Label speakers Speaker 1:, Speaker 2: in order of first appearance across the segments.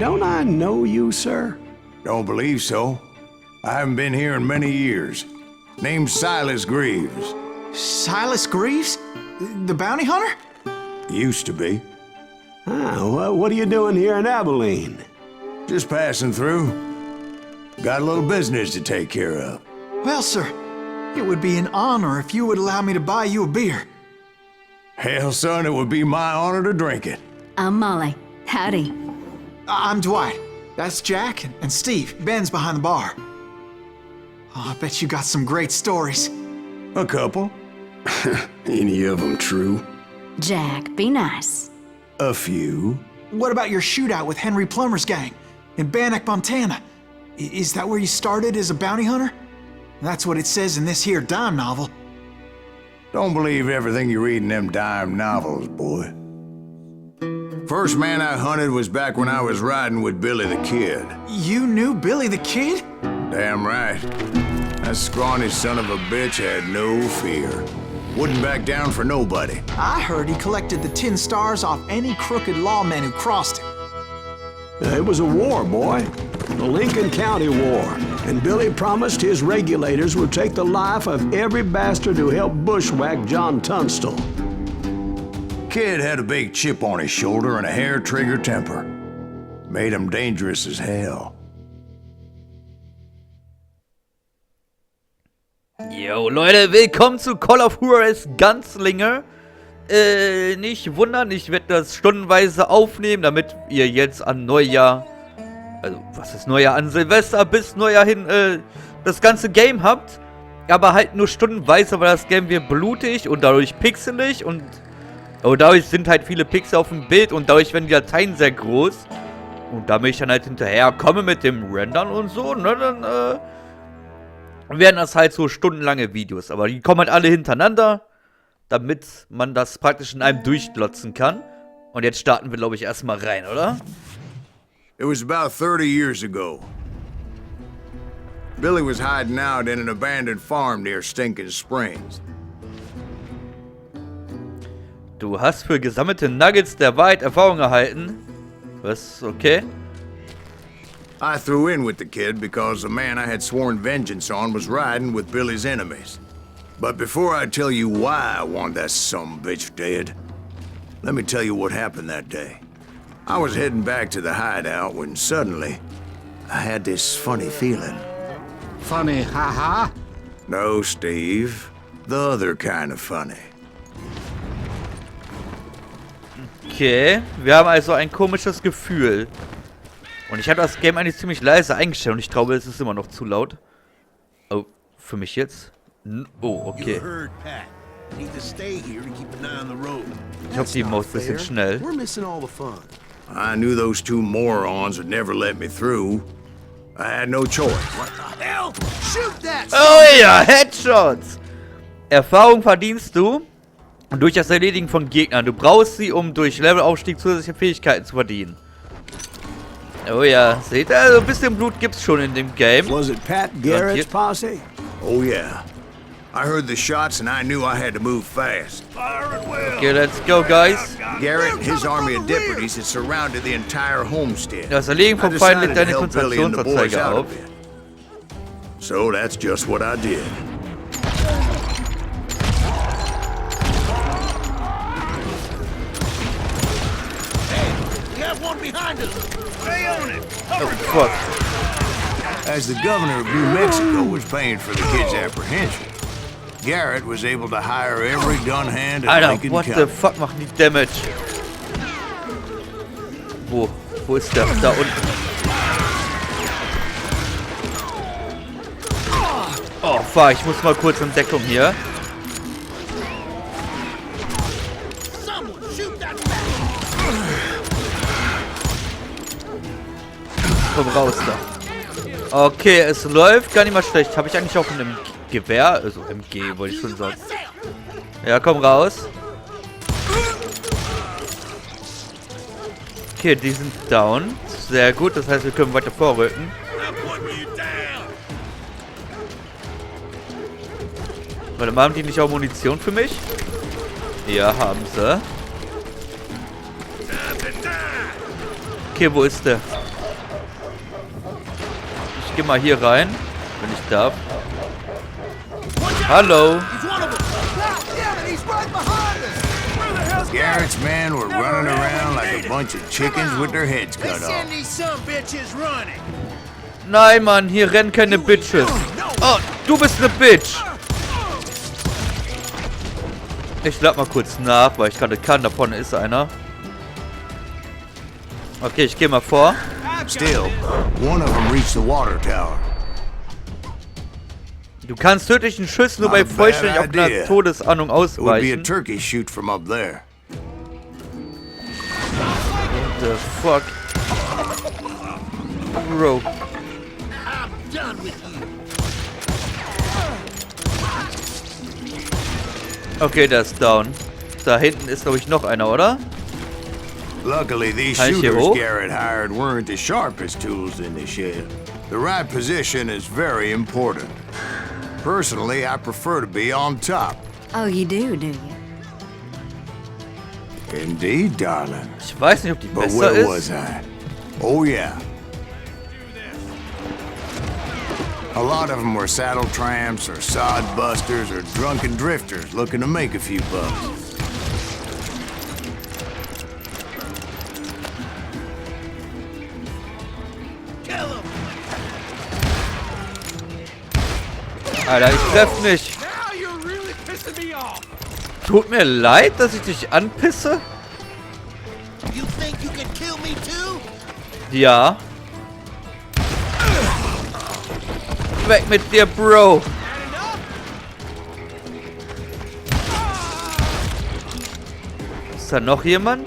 Speaker 1: don't I know you, sir?
Speaker 2: Don't believe so. I haven't been here in many years. Name's Silas Greaves.
Speaker 3: Silas Greaves? The bounty hunter?
Speaker 2: Used to be.
Speaker 1: Well, what are you doing here in Abilene?
Speaker 2: Just passing through. Got a little business to take care of.
Speaker 3: Well, sir, it would be an honor if you would allow me to buy you a beer.
Speaker 2: Hell, son, it would be my honor to drink it.
Speaker 4: I'm Molly. Howdy.
Speaker 3: I'm Dwight. That's Jack and Steve. Ben's behind the bar. Oh, I bet you got some great stories.
Speaker 2: A couple.
Speaker 1: Any of them true?
Speaker 4: Jack, be nice.
Speaker 2: A few.
Speaker 3: What about your shootout with Henry Plummer's gang in Bannock, Montana? Is that where you started as a bounty hunter? That's what it says in this here dime novel.
Speaker 2: Don't believe everything you read in them dime novels, boy. First man I hunted was back when I was riding with Billy the Kid.
Speaker 3: You knew Billy the Kid?
Speaker 2: Damn right. That scrawny son of a bitch had no fear. Wouldn't back down for nobody.
Speaker 3: I heard he collected the 10 stars off any crooked lawman who crossed him.
Speaker 1: It was a war, boy. The Lincoln County War. And Billy promised his regulators would take the life of every bastard who helped bushwhack John Tunstall.
Speaker 2: Kid had a big chip on his shoulder and a hair-trigger temper. Made him dangerous as hell.
Speaker 5: Yo, Leute, willkommen zu Call of Juarez Gunslinger. Nicht wundern, ich werde das stundenweise aufnehmen, damit ihr jetzt an Neujahr, also was ist Neujahr, an Silvester bis Neujahr hin, das ganze Game habt. Aber halt nur stundenweise, weil das Game wird blutig und dadurch pixelig und dadurch sind halt viele Pixel auf dem Bild und dadurch werden die Dateien sehr groß. Und damit ich dann halt hinterher komme mit dem Rendern und so, ne, dann, werden das halt so stundenlange Videos. Aber die kommen halt alle hintereinander, damit man das praktisch in einem durchglotzen kann. Und jetzt starten wir, glaube ich, erstmal rein, oder?
Speaker 2: It was about 30 years ago. Billy was hiding out in an abandoned farm near Stinking Springs.
Speaker 5: Du hast für gesammelte Nuggets der Wahrheit Erfahrung erhalten. Was? Okay.
Speaker 2: I threw in with the kid because the man I had sworn vengeance on was riding with Billy's enemies. But before I tell you why I want that sumbitch dead, let me tell you what happened that day. I was heading back to the hideout when suddenly I had this funny feeling.
Speaker 6: Funny, haha?
Speaker 2: No, Steve. The other kind of funny.
Speaker 5: Okay, wir haben also ein komisches Gefühl. Und ich habe das Game eigentlich ziemlich leise eingestellt und ich glaube, es ist immer noch zu laut. Oh, für mich jetzt? Oh, okay. Ich hoffe, die Maus ist ein bisschen schnell.
Speaker 2: I knew those two morons would never let me through. I had no choice.
Speaker 5: Oh ja, Headshots! Erfahrung verdienst du durch das Erledigen von Gegnern. Du brauchst sie, um durch Levelaufstieg zusätzliche Fähigkeiten zu verdienen. Oh ja, seht ihr, also ein bisschen Blut gibt's schon in dem Game.
Speaker 1: Was it Pat Garrett's posse?
Speaker 2: Oh yeah. I heard the shots and I knew I had to move fast.
Speaker 5: Okay, let's go, guys.
Speaker 2: Garrett and his army of deputies had surrounded the entire homestead.
Speaker 5: Das Erlegen vom
Speaker 2: I
Speaker 5: Feind
Speaker 2: decided
Speaker 5: legt
Speaker 2: to
Speaker 5: deine
Speaker 2: help Billy and the boys
Speaker 5: Konzentrationsanzeige
Speaker 2: out
Speaker 5: auf.
Speaker 2: of it. So that's just what I did.
Speaker 5: Oh, fuck.
Speaker 2: As the governor of New Mexico was paying for the kid's apprehension, Garrett was able to hire every gun hand in
Speaker 5: Alter,
Speaker 2: Lincoln
Speaker 5: what the
Speaker 2: County.
Speaker 5: fuck machen die Damage? Wo ist der? Da unten. Oh, fuck, ich muss mal kurz in Deckung hier. Komm raus da. Okay, es läuft gar nicht mal schlecht. Habe ich eigentlich auch ein Gewehr? Also MG, wollte ich schon sagen. Ja, komm raus. Okay, die sind down. Sehr gut, das heißt, wir können weiter vorrücken. Warte mal, haben die nicht auch Munition für mich? Ja, haben sie. Okay, wo ist der? Ich geh mal hier rein, wenn ich darf. Hallo.
Speaker 2: Garrett's men were running around like a bunch of chickens with their heads cut off.
Speaker 5: Nein, Mann, hier rennen keine Bitches. Oh, du bist eine Bitch. Ich lad mal kurz nach, weil ich gerade kann. Da vorne ist einer. Okay, ich gehe mal vor.
Speaker 2: Still, one of them reached the water tower.
Speaker 5: Du kannst tödlichen Schuss nur bei vollständig auf einer Todesahnung
Speaker 2: It would be a
Speaker 5: ausweichen.
Speaker 2: turkey shoot from up there.
Speaker 5: What the fuck? Bro. Okay, der ist down. Da hinten ist, glaube ich, noch einer, oder?
Speaker 2: Luckily, these
Speaker 5: Kann ich hier
Speaker 2: shooters
Speaker 5: hoch?
Speaker 2: Garrett hired weren't the sharpest tools in the shed. The right position is very important. Personally, I prefer to be on top.
Speaker 4: Oh, you do you?
Speaker 2: Indeed, darling.
Speaker 5: Ich weiß nicht, ob die
Speaker 2: But
Speaker 5: besser
Speaker 2: where
Speaker 5: ist.
Speaker 2: was I? Oh, yeah. A lot of them were saddle tramps or sod busters or drunken drifters looking to make a few bucks.
Speaker 5: Alter, ich treff nicht. Tut mir leid, dass ich dich anpisse. Ja. Weg mit dir, Bro. Ist da noch jemand?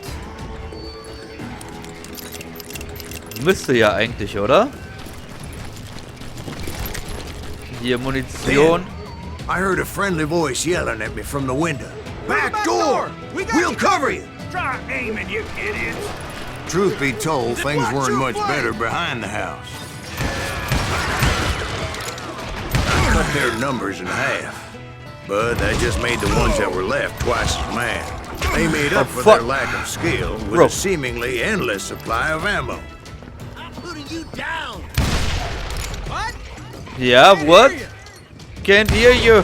Speaker 5: Müsste ja eigentlich, oder? Hier Munition.
Speaker 2: I heard a friendly voice yelling at me from the window. Back door! We'll cover you!
Speaker 7: Try aiming, you idiots!
Speaker 2: Truth be told, things weren't much better behind the house. I cut their numbers in half, but that just made the ones that were left twice as mad. They made up for their lack of skill with
Speaker 5: Bro.
Speaker 2: a seemingly endless supply of ammo.
Speaker 5: Ja, what? Can't hear you.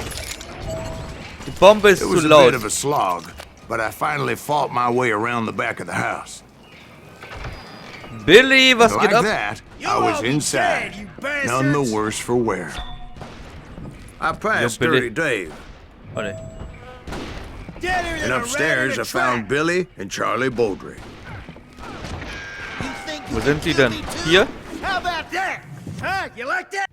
Speaker 5: Die Bombe ist
Speaker 2: It
Speaker 5: zu
Speaker 2: was a
Speaker 5: laut.
Speaker 2: bit of a slog, but I finally fought my way around the back of the house.
Speaker 5: Billy, was
Speaker 2: Like
Speaker 5: geht ab?
Speaker 2: that, I was inside, none the worse for wear. I passed
Speaker 5: Yo, Billy.
Speaker 2: Dirty Dave,
Speaker 5: Oh, nee.
Speaker 2: and upstairs I found Billy and Charlie Beaudry.
Speaker 5: Wo sind sie denn? Hier?
Speaker 7: How about that? Huh? You like that?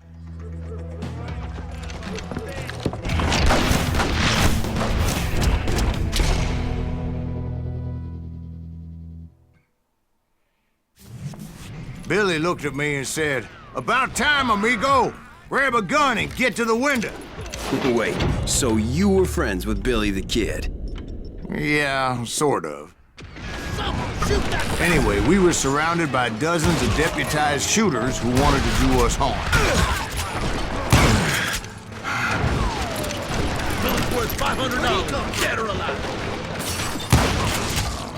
Speaker 2: Billy looked at me and said, "About time, amigo. Grab a gun and get to the window."
Speaker 8: Wait, so you were friends with Billy the Kid?
Speaker 2: Yeah, sort of. Anyway, we were surrounded by dozens of deputized shooters who wanted to do us harm.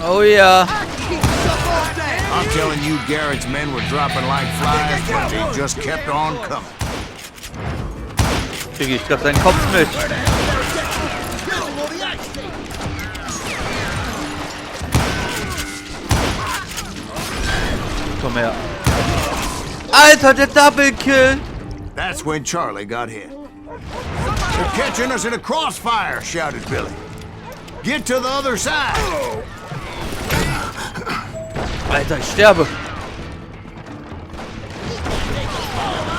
Speaker 5: Oh ja.
Speaker 2: I'm telling you, Garrett's men were dropping like flies, but they just kept on coming.
Speaker 5: Kriege ich gerade seinen Kopf mit. Komm her. Alter, der Double Kill.
Speaker 2: That's when Charlie got hit. "They're catching us in a crossfire," shouted Billy. "Get to the other side."
Speaker 5: Alter, ich sterbe.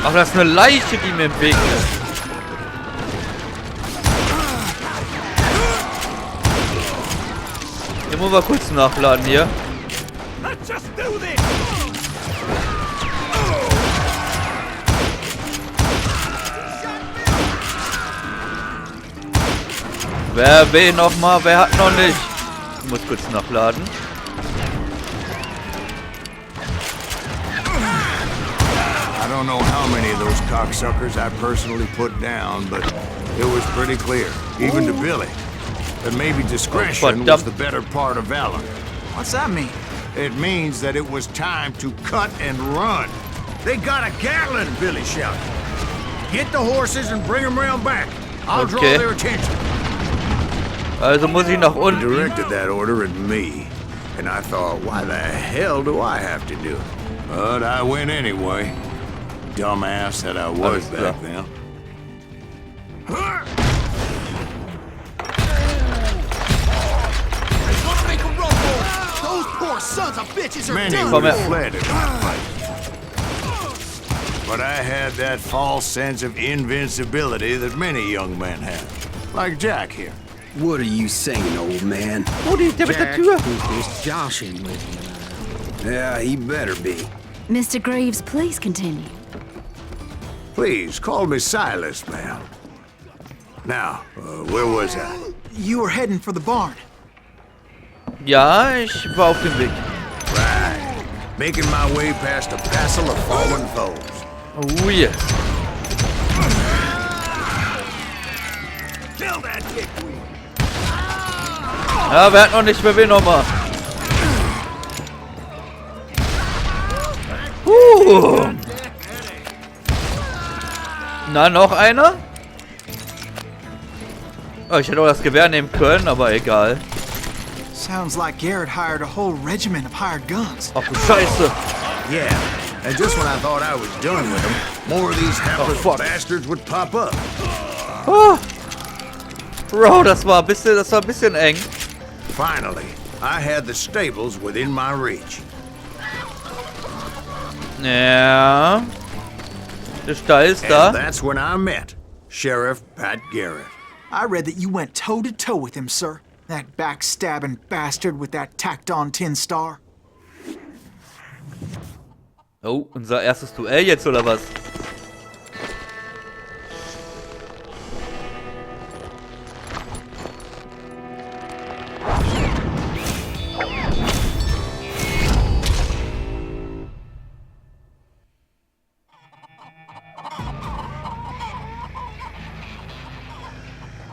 Speaker 5: Ach, das ist eine Leiche, die mir im Weg ist. Hier muss man kurz nachladen hier.
Speaker 7: Let's just do this!
Speaker 5: Wer will noch mal? Wer hat noch nicht? Ich muss kurz nachladen.
Speaker 2: I don't know how many of those cocksuckers I personally put down, but it was pretty clear, even to Billy, that maybe discretion was the better part of valor.
Speaker 3: What's that mean?
Speaker 2: It means that it was time to cut and run. They got a Gatling, Billy shouted. Get the horses and bring them round back. I'll draw
Speaker 5: Okay.
Speaker 2: their attention.
Speaker 5: Also muss ich nach
Speaker 2: He
Speaker 5: unten.
Speaker 2: directed that order at me, and I thought, why the hell do I have to do it? But I went anyway. Dumbass that I was
Speaker 5: Alles klar.
Speaker 2: back then.
Speaker 3: Those poor sons of bitches are
Speaker 2: Many
Speaker 3: done.
Speaker 2: would have
Speaker 5: her.
Speaker 2: fled in that fight. But I had that false sense of invincibility that many young men have. Like Jack here.
Speaker 8: What are you saying, old man?
Speaker 5: Oh, die ist der mit der
Speaker 6: Jack
Speaker 5: Tür.
Speaker 6: is joshing with you.
Speaker 8: Yeah, he better be.
Speaker 4: Mr. Greaves, please continue.
Speaker 2: Please, call me Silas, ma'am. Now, where was I?
Speaker 3: You were heading for the barn.
Speaker 5: Ja, ich war auf dem Weg.
Speaker 2: Right. Making my way past a passel of fallen foes.
Speaker 5: Oh yes.
Speaker 7: Kill that dickweed.
Speaker 5: Ja, wer hat noch nicht, wer will noch mal? Na, noch einer? Oh, ich hätte auch das Gewehr nehmen können, aber egal.
Speaker 3: Sounds like Garrett hired a whole regiment of hired guns.
Speaker 5: Ach du Scheiße.
Speaker 2: Yeah, and just when I thought I was done with them, more of these hapless
Speaker 5: fuck.
Speaker 2: bastards would pop up.
Speaker 5: Oh. Bro, das war ein bisschen eng.
Speaker 2: Finally, I had the stables within my reach.
Speaker 5: Ja. Der Stall ist da.
Speaker 2: And that's when I met Sheriff Pat Garrett.
Speaker 3: I read that you went toe-to-toe with him, sir. That backstabbing bastard with that tacked-on tin star.
Speaker 5: Oh, unser erstes Duell jetzt, oder was?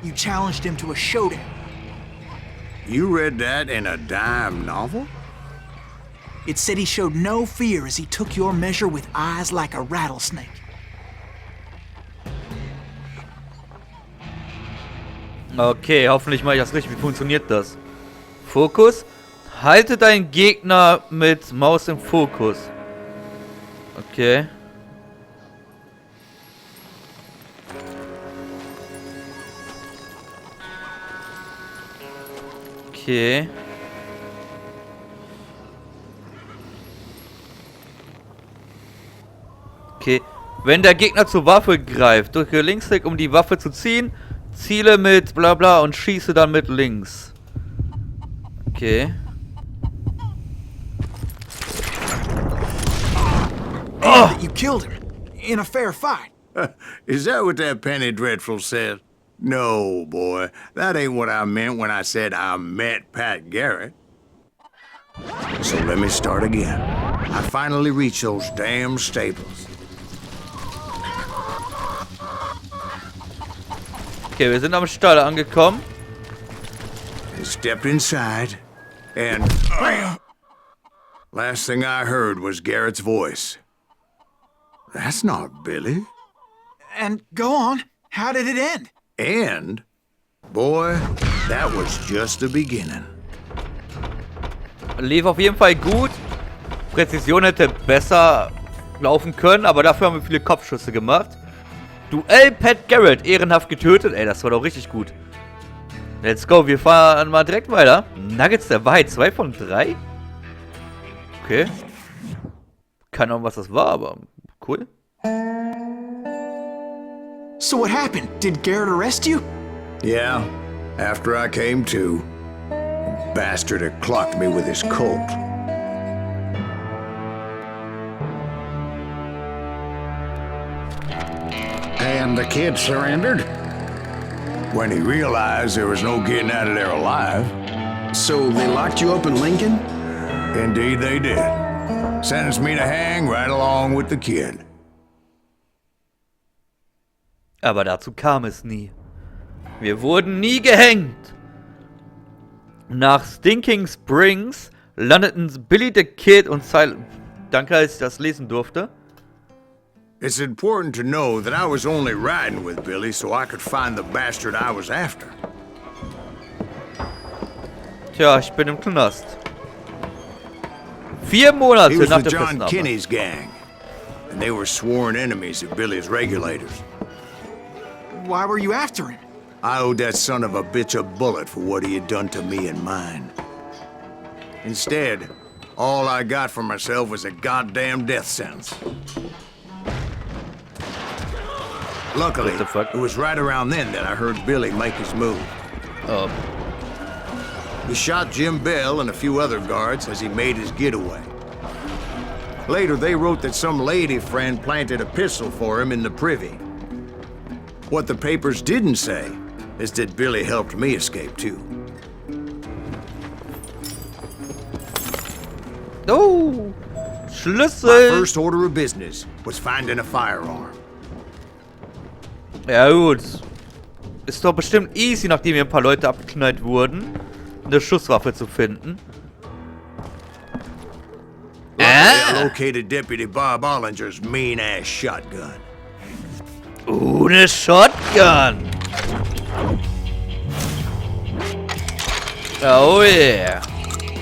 Speaker 3: You challenged him to a showdown.
Speaker 2: You read that in a dime novel?
Speaker 3: It said he showed no fear as he took your measure with eyes like a rattlesnake.
Speaker 5: Okay, hoffentlich mache ich das richtig. Wie funktioniert das? Fokus. Halte deinen Gegner mit Maus im Fokus. Okay. Okay. Okay. Wenn der Gegner zur Waffe greift, drücke Linksklick, um die Waffe zu ziehen. Ziele mit bla bla und schieße dann mit links. Okay.
Speaker 3: Oh! You killed him in a fair fight.
Speaker 2: Is that what that Penny Dreadful said? No, boy. That ain't what I meant when I said I met Pat Garrett. So let me start again. I finally reached those damn stables.
Speaker 5: Okay, wir sind am Stall angekommen.
Speaker 2: And stepped inside, and last thing I heard was Garrett's voice. That's not Billy.
Speaker 3: And go on. How did it end?
Speaker 2: And, boy, that was just the beginning.
Speaker 5: Lief auf jeden Fall gut. Präzision hätte besser laufen können, aber dafür haben wir viele Kopfschüsse gemacht. Duell Pat Garrett, ehrenhaft getötet. Ey, das war doch richtig gut. Let's go, wir fahren mal direkt weiter. Nuggets der Wahrheit, 2 von 3. Okay. Keine Ahnung, was das war, aber cool.
Speaker 3: So what happened? Did Garrett arrest you?
Speaker 2: Yeah, after I came to, a bastard had clocked me with his Colt.
Speaker 6: And the kid surrendered?
Speaker 2: When he realized there was no getting out of there alive,
Speaker 8: So they locked you up in Lincoln?
Speaker 2: indeed they did. Sentenced me to hang right along with the kid.
Speaker 5: Aber dazu kam es nie. Wir wurden nie gehängt. Nach Stinking Springs landeten Billy the Kid und Silent... Danke, dass ich das lesen durfte.
Speaker 2: It's important to know that I was only riding with Billy so I could find the bastard I was after.
Speaker 5: Tja, ich bin im Knast. 4 Monate
Speaker 2: He was
Speaker 5: nach
Speaker 2: with
Speaker 5: der
Speaker 2: John
Speaker 5: Festnahme.
Speaker 2: Kinney's gang, and they were sworn enemies of Billy's regulators.
Speaker 3: Why were you after him?
Speaker 2: I owed that son of a bitch a bullet for what he had done to me and mine. Instead, all I got for myself was a goddamn death sentence. Luckily,
Speaker 5: What the fuck?
Speaker 2: it was right around then that I heard Billy make his move.
Speaker 5: Oh.
Speaker 2: He shot Jim Bell and a few other guards as he made his getaway. Later, they wrote that some lady friend planted a pistol for him in the privy. What the papers didn't say is that Billy helped me escape too.
Speaker 5: Oh.
Speaker 2: My
Speaker 5: Schlüssel.
Speaker 2: first order of business was finding a firearm.
Speaker 5: Ja gut. Ist doch bestimmt easy, nachdem hier ein paar Leute abgeknallt wurden, eine Schusswaffe zu finden.
Speaker 2: I located Deputy Bob Ollinger's mean-ass shotgun.
Speaker 5: Eine Shotgun. Oh yeah.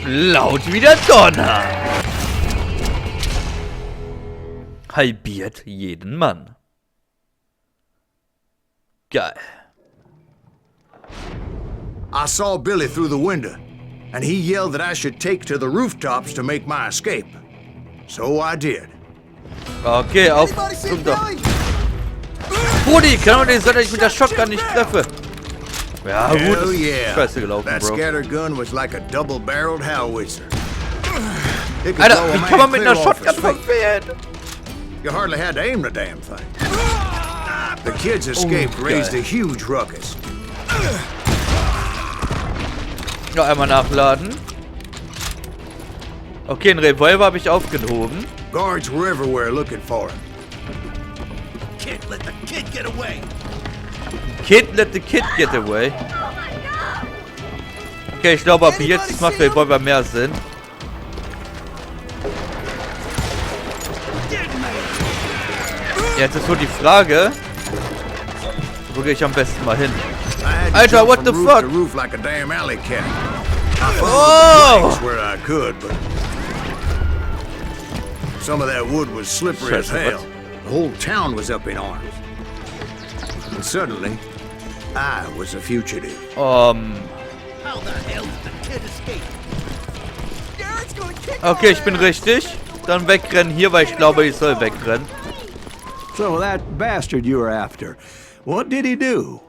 Speaker 5: Laut wie der Donner. Halbiert jeden Mann. Geil.
Speaker 2: I saw Billy through the window, and he yelled that I should take to the rooftops to make my escape. So I did.
Speaker 5: Okay, auf. Brudi, kann man den sein, dass ich mit der Shotgun nicht treffe? Ja, gut.
Speaker 2: Hell
Speaker 5: Ist
Speaker 2: yeah.
Speaker 5: scheiße gelaufen,
Speaker 2: That
Speaker 5: Bro.
Speaker 2: scatter gun was like a double-barreled howitzer. It could
Speaker 5: Alter,
Speaker 2: blow a
Speaker 5: wie
Speaker 2: man
Speaker 5: kann man mit
Speaker 2: clear
Speaker 5: einer
Speaker 2: off his
Speaker 5: Shotgun
Speaker 2: feet.
Speaker 5: verfehlen?
Speaker 2: You hardly had to aim the damn thing. The kids escaped, raised a huge ruckus.
Speaker 5: Noch einmal nachladen. Okay, einen Revolver habe ich aufgehoben.
Speaker 2: Guards were everywhere looking for him.
Speaker 7: Can't let the kid get away.
Speaker 5: Kid, let the kid get away. Okay, ich glaube, ab jetzt macht Revolver mehr Sinn. Jetzt ist nur die Frage, wo gehe ich am besten mal hin?
Speaker 2: I had to
Speaker 5: Alter,
Speaker 2: jump
Speaker 5: what the
Speaker 2: from roof
Speaker 5: fuck?
Speaker 2: to roof like a damn alley cat. I
Speaker 5: Oh!
Speaker 2: followed the where I could, but some of that wood was slippery as
Speaker 5: Scheiße,
Speaker 2: hell. The whole town was up in arms. And suddenly, I was a fugitive.
Speaker 7: How the hell did the kid escape? Garrett's gonna kick
Speaker 5: Okay, ich bin richtig. Dann wegrennen hier, weil ich glaube, ich soll wegrennen.
Speaker 1: So that bastard you were after, what did he do?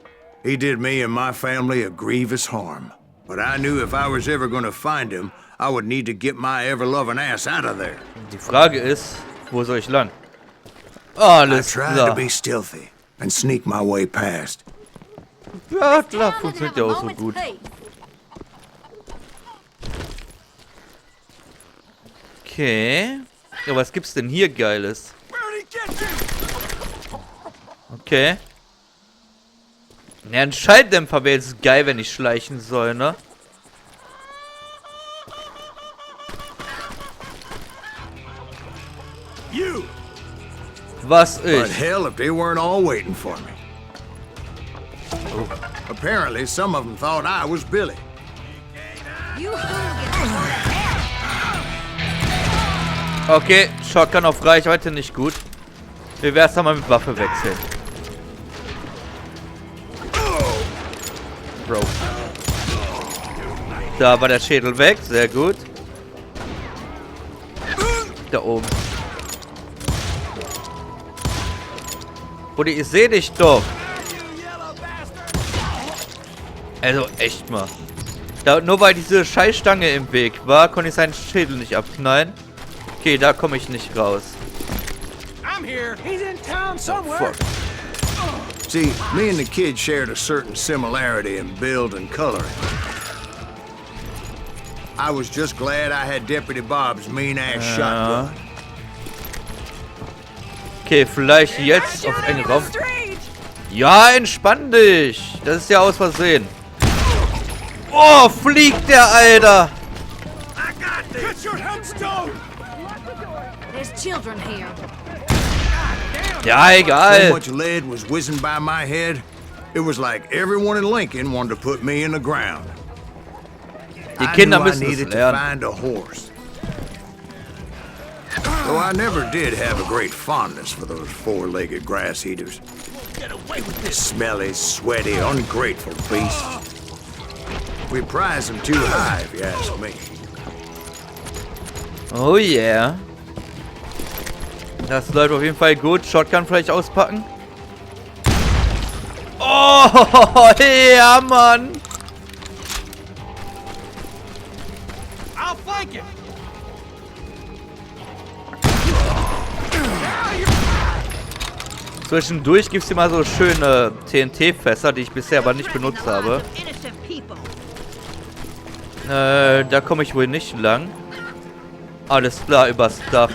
Speaker 2: He did me and my family a grievous harm. But I knew if I was ever going to find him, I would need to get my ever-loving ass out of there.
Speaker 5: Die Frage ist, wo soll ich lang?
Speaker 2: I
Speaker 5: Alles
Speaker 2: tried to
Speaker 5: klar.
Speaker 2: be stealthy and sneak my way past.
Speaker 5: Ja, klar, funktioniert ja auch so gut. Okay. Ja, was gibt's denn hier Geiles? Okay. Ja, ein Schalldämpfer wäre jetzt geil, wenn ich schleichen soll, ne?
Speaker 7: You!
Speaker 5: Was
Speaker 2: But
Speaker 5: ich?
Speaker 2: hell, if they weren't all waiting for me. Apparently, some of them thought I was Billy.
Speaker 5: Okay, Shotgun auf Reichweite nicht gut. Wie wär's da mal mit Waffe wechseln? Bro. Da war der Schädel weg, sehr gut. Da oben. Brudi, ich sehe dich doch. Also, echt mal. Da, nur weil diese Scheißstange im Weg war, konnte ich seinen Schädel nicht abknallen. Okay, da komme ich nicht raus.
Speaker 7: I'm here. He's in town somewhere.
Speaker 5: Fuck.
Speaker 2: See, me and the kid shared a certain similarity in build and coloring. I was just glad I had Deputy Bob's mean-ass shotgun.
Speaker 5: Okay, vielleicht jetzt auf einen Raum. Ja, entspann dich. Das ist ja aus Versehen. Oh, fliegt der, Alter.
Speaker 7: I got this. Get your headstone.
Speaker 4: There's children here.
Speaker 7: Damn.
Speaker 5: Ja,
Speaker 2: So
Speaker 5: egal.
Speaker 2: much lead was whizzing by my head, it was like everyone in Lincoln wanted to put me in the ground.
Speaker 5: Die
Speaker 2: I
Speaker 5: Kinder
Speaker 2: knew I
Speaker 5: müssen es
Speaker 2: needed to
Speaker 5: lernen.
Speaker 2: find a horse. Though I never did have a great fondness for those four-legged grass eaters.
Speaker 7: Get away with this.
Speaker 2: Smelly, sweaty, ungrateful beasts. We prize them too high, if you ask me.
Speaker 5: Oh yeah. Das läuft auf jeden Fall gut. Shotgun vielleicht auspacken. Oh, ja, Mann.
Speaker 7: I'll flank him.
Speaker 5: Zwischendurch gibt es hier mal so schöne TNT-Fässer, die ich bisher aber nicht benutzt habe. Da komme ich wohl nicht lang. Alles klar, übers Dach.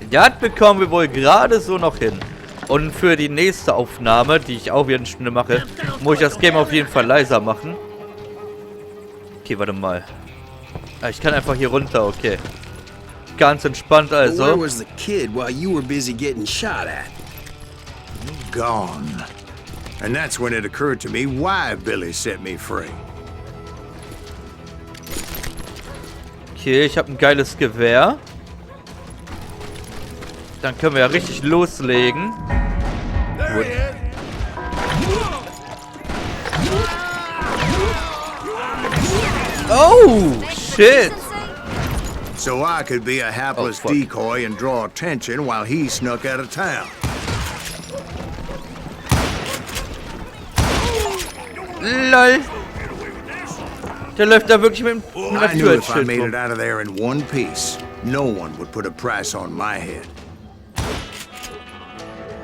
Speaker 5: Das bekommen wir wohl gerade so noch hin. Und für die nächste Aufnahme, die ich auch wieder eine Stunde mache, muss ich das Game auf jeden Fall leiser machen. Okay, warte mal. Ah, ich kann einfach hier runter, okay. Ganz entspannt
Speaker 8: Where
Speaker 5: also.
Speaker 8: was the kid while you were busy getting shot at?
Speaker 2: Gone. And that's when it occurred to me why Billy set me free.
Speaker 5: Okay, ich habe ein geiles Gewehr. Dann können wir ja richtig loslegen. Gut. Oh, shit.
Speaker 2: So I could be a hapless
Speaker 5: fuck.
Speaker 2: decoy and draw attention while he snuck out of town.
Speaker 5: Lol. Der läuft da wirklich mit einer
Speaker 2: I knew
Speaker 5: Tür
Speaker 2: if I
Speaker 5: ins
Speaker 2: made
Speaker 5: Schild
Speaker 2: it out of there in one piece, no one would put a price on my head.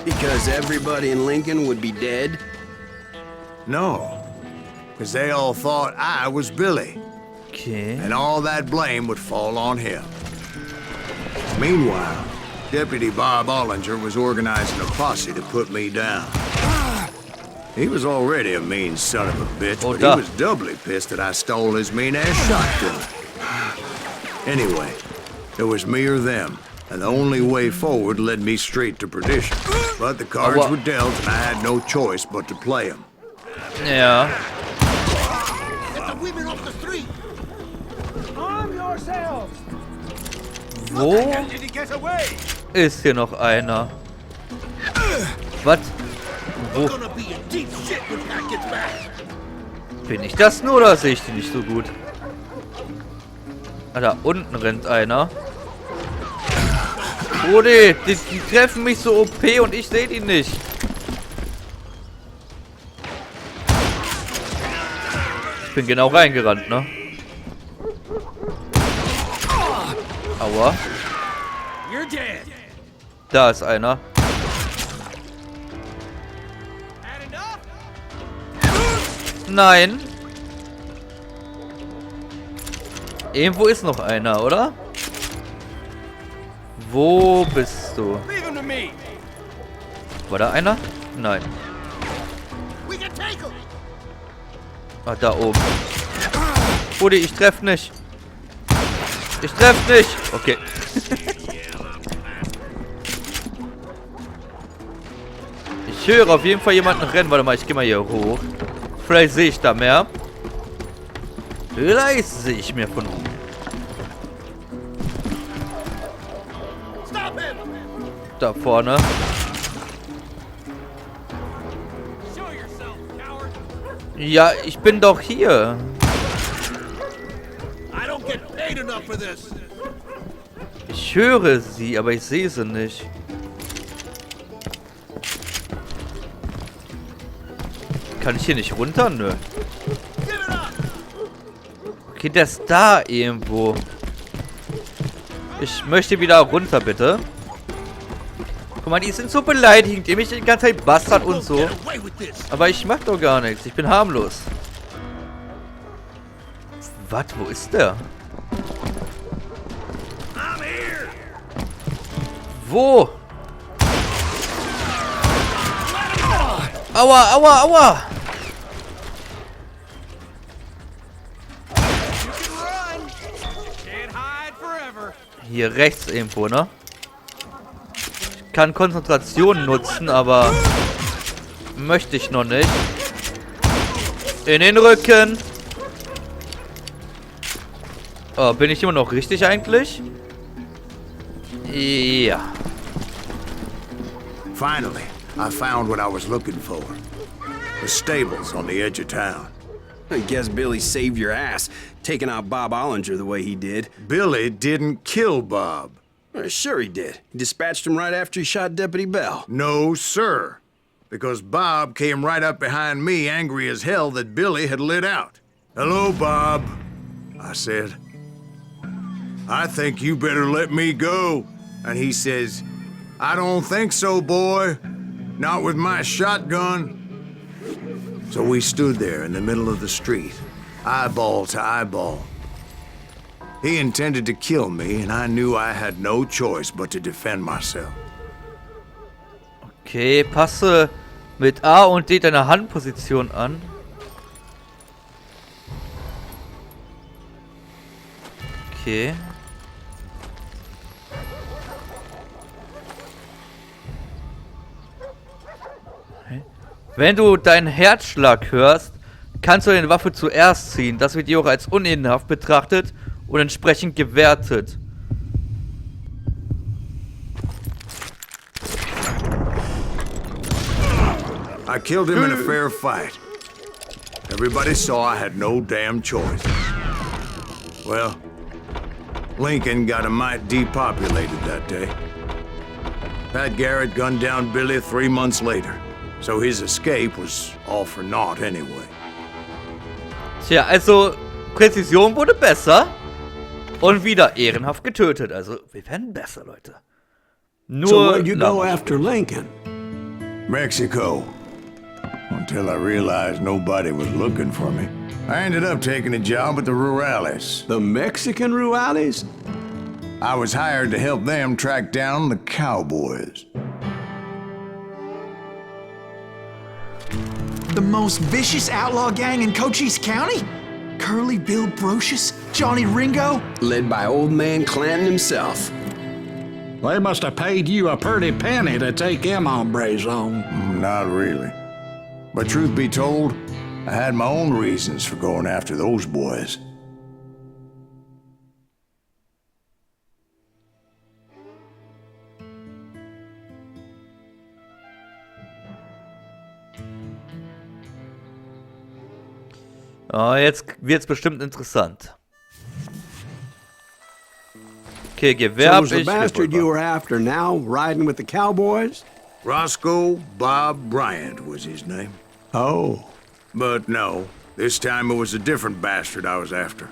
Speaker 8: Because everybody in Lincoln would be dead?
Speaker 2: No, because they all thought I was Billy,
Speaker 5: Okay.
Speaker 2: and all that blame would fall on him. Meanwhile, Deputy Bob Ollinger was organizing a posse to put me down. He was already a mean son of a bitch,
Speaker 5: Oh,
Speaker 2: but
Speaker 5: duh.
Speaker 2: he was doubly pissed that I stole his mean-ass shotgun. Anyway, it was me or them, and the only way forward led me straight to perdition. But the cards
Speaker 5: what?
Speaker 2: were dealt, and I had no choice but to play them.
Speaker 5: Ja.
Speaker 7: Get the women off the street.
Speaker 5: Wo
Speaker 7: Did he get away?
Speaker 5: ist hier noch einer? Was? Wo
Speaker 7: Gonna be in deep shit when Pat gets back.
Speaker 5: bin ich das nur oder sehe ich die nicht so gut? Ah, da unten rennt einer. Oh nee, die treffen mich so OP und ich sehe die nicht. Ich bin genau reingerannt, ne? Aua.
Speaker 7: You're dead.
Speaker 5: Da ist einer.
Speaker 7: Had enough?
Speaker 5: Nein. Irgendwo ist noch einer, oder? Wo bist du?
Speaker 7: Leave him to me.
Speaker 5: War da einer? Nein.
Speaker 7: We can take him.
Speaker 5: Ah, da oben. Rudi, ich treff nicht. Ich treff nicht. Okay. Ich höre auf jeden Fall jemanden rennen. Warte mal, ich gehe mal hier hoch. Vielleicht sehe ich da mehr. Vielleicht sehe ich mehr von oben.
Speaker 7: Stop him.
Speaker 5: Da vorne.
Speaker 7: Show yourself, coward.
Speaker 5: Ja, ich bin doch hier.
Speaker 7: I don't get paid enough for this.
Speaker 5: Ich höre sie, aber ich sehe sie nicht. Kann ich hier nicht runter? Nö.
Speaker 7: Give it up.
Speaker 5: Okay, der ist da irgendwo. Ich möchte wieder runter, bitte. Guck mal, die sind so beleidigend. Ihr mich die ganze Zeit bastard und so.
Speaker 7: Get away with this.
Speaker 5: Aber ich mach doch gar nichts. Ich bin harmlos. Was? Wo ist der?
Speaker 7: I'm here.
Speaker 5: Wo? Aua, aua, aua.
Speaker 7: You can run. Can't hide forever.
Speaker 5: Hier rechts irgendwo, ne? Ich kann Konzentration nutzen, aber möchte ich noch nicht. In den Rücken. Oh, bin ich immer noch richtig eigentlich? Ja.
Speaker 2: Finally, I found what I was looking for. The stables on the edge of town.
Speaker 8: I guess Billy saved your ass, taking out Bob Ollinger the way he did.
Speaker 2: Billy didn't kill Bob.
Speaker 8: Sure he did. He dispatched him right after he shot Deputy Bell.
Speaker 2: No, sir. Because Bob came right up behind me, angry as hell that Billy had lit out. "Hello, Bob," I said. "I think you better let me go." And he says, "I don't think so, boy. Not with my shotgun." So we stood there in the middle of the street, eyeball to eyeball. He intended to kill me, and I knew I had no choice but to defend myself.
Speaker 5: Okay, passe mit A und D deine Handposition an. Okay. Wenn du deinen Herzschlag hörst, kannst du deine Waffe zuerst ziehen. Das wird dir auch als unehrenhaft betrachtet und entsprechend gewertet.
Speaker 2: I killed him in a fair fight. Everybody saw I had no damn choice. Well, Lincoln got a mite depopulated that day. Pat Garrett gunned down Billy 3 months later, so his escape was all for naught anyway.
Speaker 5: Tja, also Präzision wurde besser und wieder ehrenhaft getötet. Also wir werden besser, Leute. Nur
Speaker 1: So where'd you go after Lincoln?
Speaker 2: Mexico. Until I realized nobody was looking for me. I ended up taking a job at the Rurales.
Speaker 1: The Mexican Rurales?
Speaker 2: I was hired to help them track down the cowboys.
Speaker 3: The most vicious outlaw gang in Cochise County? Curly Bill Brocious? Johnny Ringo?
Speaker 8: Led by old man Clanton himself.
Speaker 6: They must have paid you a pretty penny to take them hombres on.
Speaker 2: Not really. But truth be told, I had my own reasons for going after those boys.
Speaker 5: Oh, jetzt wird's bestimmt interessant. Okay, Gewehr
Speaker 1: So
Speaker 5: hab
Speaker 1: was the
Speaker 5: ich.
Speaker 1: bastard you were after now riding with the cowboys?
Speaker 2: Roscoe Bob Bryant was his name.
Speaker 1: Oh.
Speaker 2: But no, this time it was a different bastard I was after.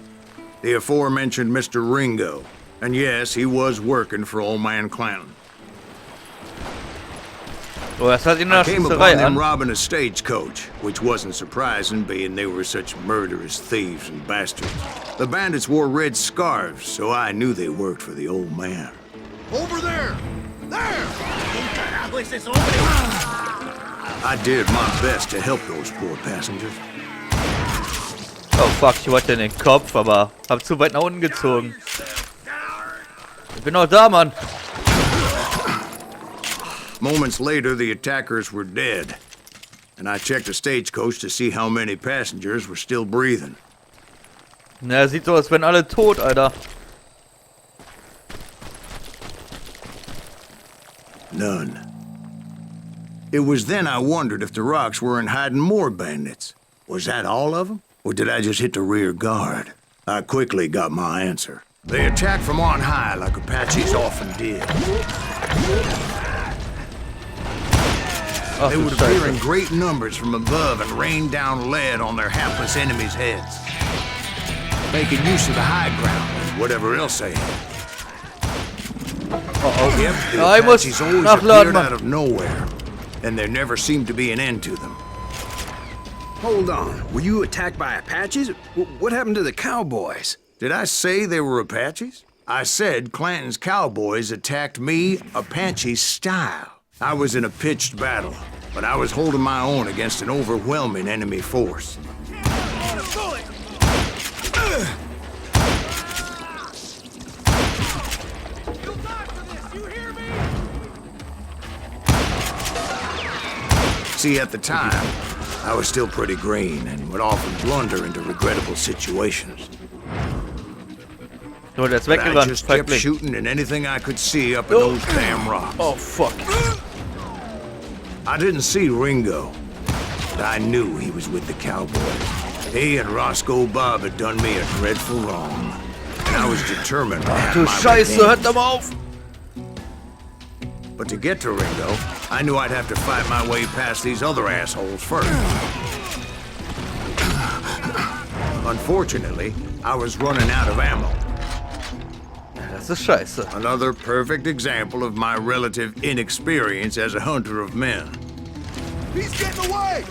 Speaker 2: The aforementioned Mr. Ringo. And yes, he was working for old man Clanton.
Speaker 5: Oh, das hat ihn in
Speaker 2: I
Speaker 5: der
Speaker 2: came
Speaker 5: Schießerei
Speaker 2: upon them
Speaker 5: an.
Speaker 2: robbing a stagecoach, which wasn't surprising, being they were such murderous thieves and bastards. The bandits wore red scarves, so I knew they worked for the old man.
Speaker 7: Over there! There!
Speaker 2: I did my best to help those poor passengers.
Speaker 5: Oh fuck, ich wollte in den Kopf, aber hab zu weit nach unten gezogen. Ich bin noch da, Mann.
Speaker 2: Moments later, the attackers were dead, and I checked the stagecoach to see how many passengers were still breathing.
Speaker 5: Na, sieht so aus, wenn alle tot, Alter.
Speaker 2: None. It was then I wondered if the rocks weren't hiding more bandits. Was that all of them? Or did I just hit the rear guard? I quickly got my answer. They attacked from on high like Apaches often did.
Speaker 5: Ach,
Speaker 2: They
Speaker 5: du
Speaker 2: would appear in
Speaker 5: Scheiße.
Speaker 2: great numbers from above and rain down lead on their hapless enemies' heads. Making use of the high ground and whatever else they had.
Speaker 5: Oh, oh.
Speaker 2: Yep, the
Speaker 5: Ja, ich muss
Speaker 2: Apaches always
Speaker 5: nachladen,
Speaker 2: appeared out
Speaker 5: Mann.
Speaker 2: of nowhere, and there never seemed to be an end to them.
Speaker 8: Hold on. Were you attacked by Apaches? What happened to the cowboys?
Speaker 2: Did I say they were Apaches? I said Clanton's cowboys attacked me Apache style. I was in a pitched battle, but I was holding my own against an overwhelming enemy force. See, at the time, I was still pretty green and would often blunder into regrettable situations.
Speaker 5: So, der ist
Speaker 2: But I
Speaker 5: weggerannt.
Speaker 2: just kept
Speaker 5: Feigling.
Speaker 2: shooting at anything I could see up in those damn rocks.
Speaker 5: Oh, fuck.
Speaker 2: I didn't see Ringo, but I knew he was with the cowboys. He and Roscoe Bob had done me a dreadful wrong, and I was determined to have
Speaker 5: Du
Speaker 2: my
Speaker 5: Scheiße,
Speaker 2: revenge.
Speaker 5: hört doch mal auf.
Speaker 2: But to get to Ringo, I knew I'd have to fight my way past these other assholes first. Unfortunately, I was running out of ammo.
Speaker 5: Das ist scheiße.
Speaker 2: Another perfect example of my relative inexperience as a hunter of men.
Speaker 7: He's getting away!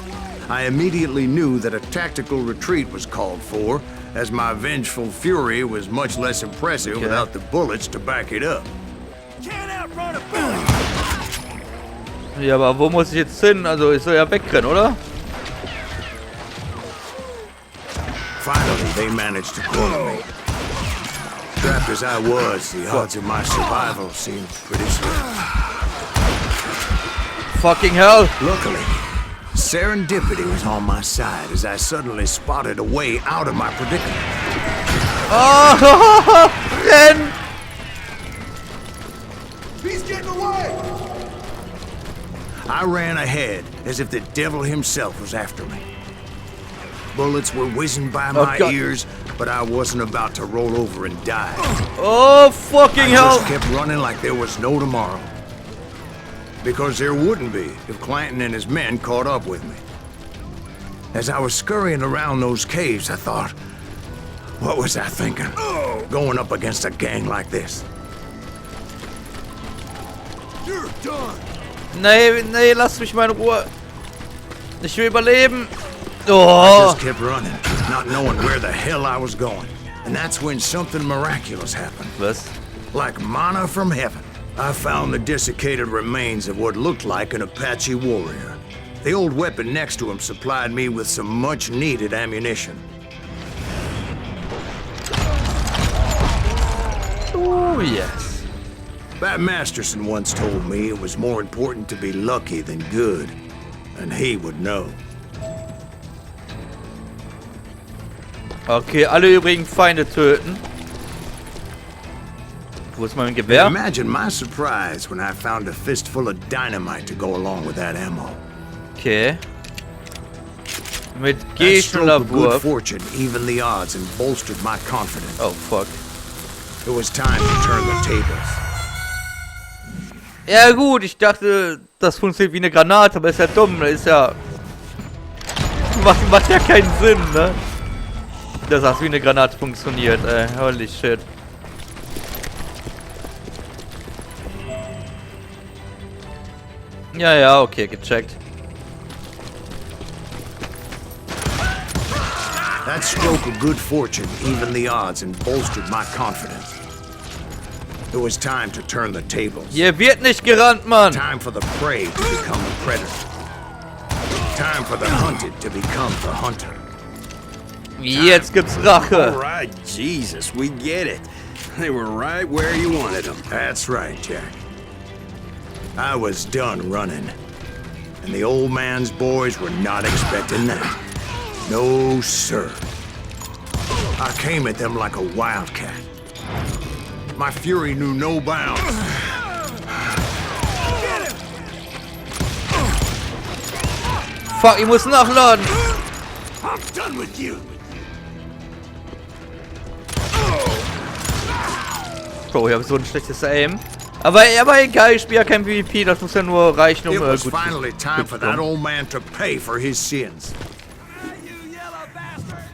Speaker 2: I immediately knew that a tactical retreat was called for, as my vengeful fury was much less impressive without the bullets to back it up.
Speaker 7: Can't outrun a bullet!
Speaker 5: Ja, aber wo muss ich jetzt hin? Also, ich soll ja wegrennen, oder?
Speaker 2: Finally, they managed to corner me. Trapped as I was, the odds of my survival seemed pretty slim.
Speaker 5: Fucking hell.
Speaker 2: Luckily, serendipity was on my side as I suddenly spotted a way out of my predicament.
Speaker 5: Oh, renn!
Speaker 7: He's getting away!
Speaker 2: I ran ahead as if the devil himself was after me. Bullets were whizzing by my
Speaker 5: God.
Speaker 2: ears, but I wasn't about to roll over and die.
Speaker 5: Oh, fucking
Speaker 2: I
Speaker 5: hell.
Speaker 2: just kept running like there was no tomorrow. Because there wouldn't be if Clanton and his men caught up with me. As I was scurrying around those caves, I thought, what was I thinking? Going up against a gang like this?
Speaker 7: You're done!
Speaker 5: Nee, nee, lass mich mal in Ruhe. Ich will überleben.
Speaker 2: I
Speaker 5: Oh.
Speaker 2: just kept running, not knowing where the hell I was going. And that's when something miraculous happened.
Speaker 5: Was?
Speaker 2: Like manna from heaven. I found the desiccated remains of what looked like an Apache warrior. The old weapon next to him supplied me with some much-needed ammunition.
Speaker 5: Oh, yes.
Speaker 2: Bat Masterson once told me it was more important to be lucky than good, and he would know.
Speaker 5: Okay, alle übrigen Feinde töten. Wo ist mein Gewehr?
Speaker 2: Imagine my surprise when I found a fistful of dynamite to go along with that ammo.
Speaker 5: Okay. Mit
Speaker 2: That stroke of good
Speaker 5: Geschenlerwurf.
Speaker 2: fortune evened the odds and bolstered my confidence.
Speaker 5: Oh, fuck.
Speaker 2: It was time to turn the tables.
Speaker 5: Ja gut, ich dachte, das funktioniert wie eine Granate, aber ist ja dumm, das ist ja... Macht ja keinen Sinn, ne? Dass das wie eine Granate funktioniert, ey. Holy shit. Ja, ja, okay, gecheckt.
Speaker 2: That stroke of good fortune evened the odds and bolstered my confidence. It was time to turn the tables.
Speaker 5: Hier wird nicht gerannt, Mann!
Speaker 2: Time for the prey to become the predator. Time for the hunted to become the hunter.
Speaker 5: Jetzt gibt's
Speaker 8: All
Speaker 5: Rache.
Speaker 8: right, Jesus, we get it. They were right where you wanted them.
Speaker 2: That's right, Jack. I was done running. And the old man's boys were not expecting that. No, sir. I came at them like a wildcat. My fury knew no bounds.
Speaker 5: Fuck, ich muss nachladen.
Speaker 7: I'm done with you!
Speaker 5: Bro, ich habe so ein schlechtes Aim. Aber egal, ich spiele ja kein PvP, das muss ja nur reichen, um
Speaker 2: It was
Speaker 5: gut
Speaker 2: finally time for that
Speaker 5: kommen.
Speaker 2: old man to pay for his sins.
Speaker 7: You yellow bastard!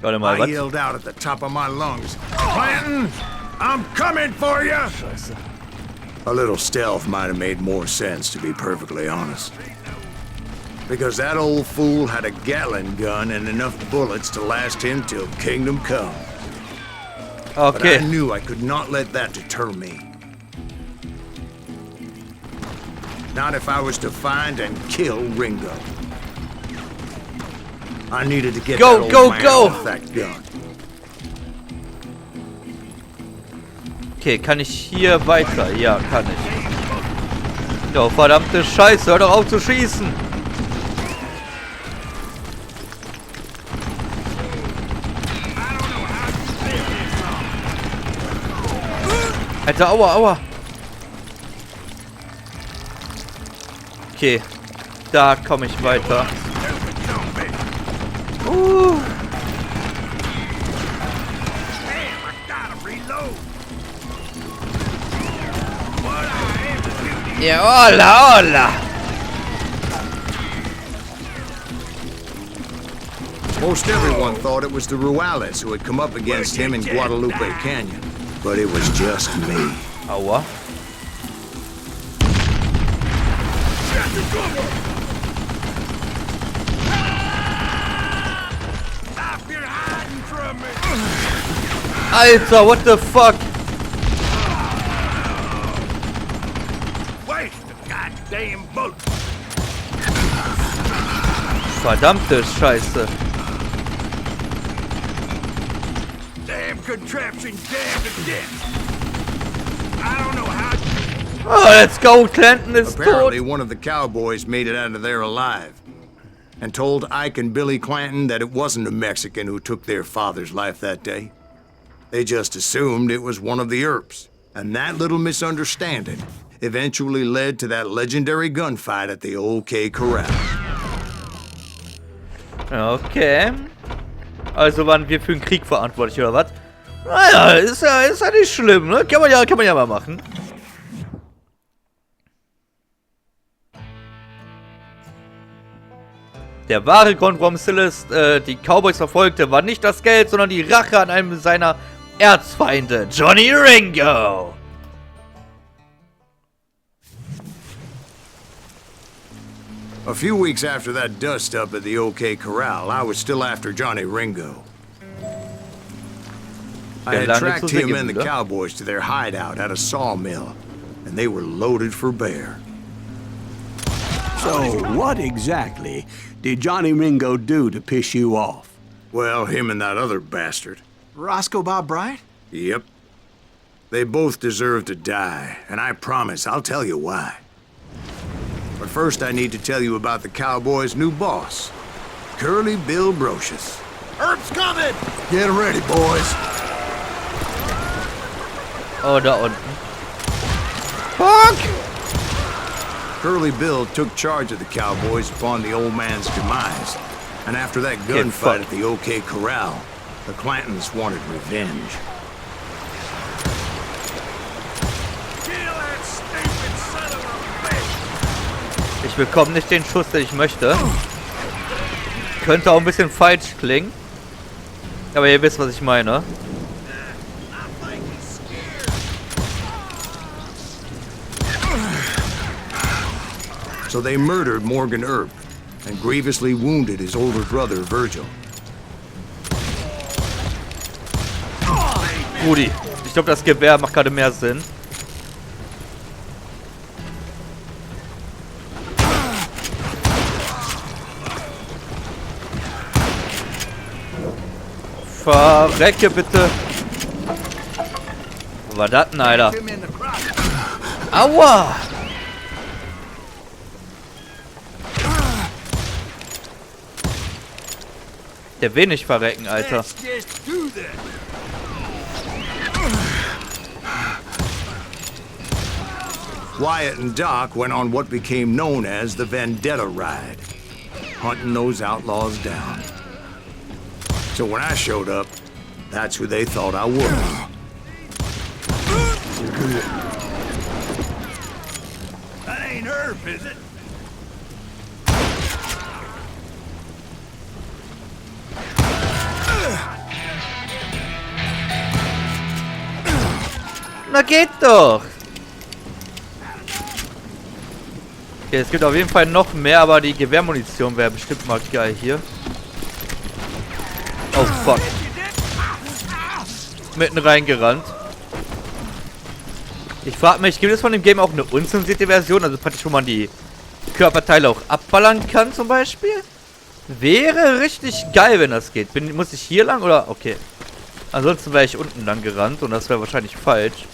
Speaker 5: Warte mal,
Speaker 2: I
Speaker 5: was?
Speaker 2: yelled out at the top of my lungs, Clanton, I'm coming for you! A little stealth might have made more sense, to be perfectly honest. Because that old fool had a Gatling gun and enough bullets to last him till kingdom come. But I
Speaker 5: Okay.
Speaker 2: knew I could not let that deter me. Not if I was to find and kill Ringo. I needed to get
Speaker 5: Go,
Speaker 2: that old
Speaker 5: go,
Speaker 2: man
Speaker 5: go.
Speaker 2: off that gun.
Speaker 5: Okay, kann ich hier weiter? Ja, kann ich. Ja, verdammte Scheiße, hör doch auf zu schießen. Alter, aua, aua. Okay, da komme ich weiter. Ja, hola, hola.
Speaker 2: Most everyone thought it was the Ruales who had come up against him in Guadalupe Canyon, but it was just me.
Speaker 5: Aua. Alter, what the fuck? Verdammte Scheiße.
Speaker 2: Damn contraption, damn the dick. I don't know how.
Speaker 5: Oh, let's go, Clanton is
Speaker 2: Apparently,
Speaker 5: tot.
Speaker 2: one of the cowboys made it out of there alive and told Ike and Billy Clanton that it wasn't a Mexican who took their father's life that day. They just assumed it was one of the Earps, and that little misunderstanding eventually led to that legendary gunfight at the OK Corral.
Speaker 5: Okay. Also waren wir für den Krieg verantwortlich, oder was? Naja, ist ja nicht schlimm, ne? Kann man ja mal machen. Der wahre Grund, warum Silas die Cowboys verfolgte, war nicht das Geld, sondern die Rache an einem seiner Erzfeinde, Johnny Ringo.
Speaker 2: A few weeks after that dust-up at the OK Corral, I was still after Johnny Ringo. I had tracked him and the cowboys to their hideout at a sawmill, and they were loaded for bear.
Speaker 1: So, what exactly did Johnny Ringo do to piss you off?
Speaker 2: Well, him and that other bastard.
Speaker 3: Roscoe Bob Bryant?
Speaker 2: Yep. They both deserve to die, and I promise I'll tell you why. But first I need to tell you about the cowboys' new boss, Curly Bill Brocious.
Speaker 7: Herb's coming!
Speaker 2: Get ready, boys.
Speaker 5: Oh, da unten. Fuck!
Speaker 2: Curly Bill took charge of the cowboys upon the old man's demise, and after that gunfight at the OK Corral, the Clantons wanted revenge.
Speaker 5: Ich bekomme nicht den Schuss, den ich möchte. Könnte auch ein bisschen falsch klingen. Aber ihr wisst, was ich meine.
Speaker 2: So they murdered Morgan Earp and grievously wounded his older brother, Virgil.
Speaker 5: Rudi, ich glaube, das Gewehr macht gerade mehr Sinn. Verrecke bitte. Was war das denn, Alter? Aua! Der will nicht verrecken, Alter.
Speaker 2: Wyatt and Doc went on what became known as the Vendetta Ride, hunting those outlaws down. So when I showed up, that's who they thought I was.
Speaker 7: That ain't Herb, is it?
Speaker 5: Na geht doch! Okay, es gibt auf jeden Fall noch mehr, aber die Gewehrmunition wäre bestimmt mal geil hier. Oh fuck. Mitten reingerannt. Ich frage mich, gibt es von dem Game auch eine unzensierte Version? Also praktisch, wo man die Körperteile auch abballern kann zum Beispiel? Wäre richtig geil, wenn das geht. Muss ich hier lang oder? Okay. Ansonsten wäre ich unten lang gerannt und das wäre wahrscheinlich falsch.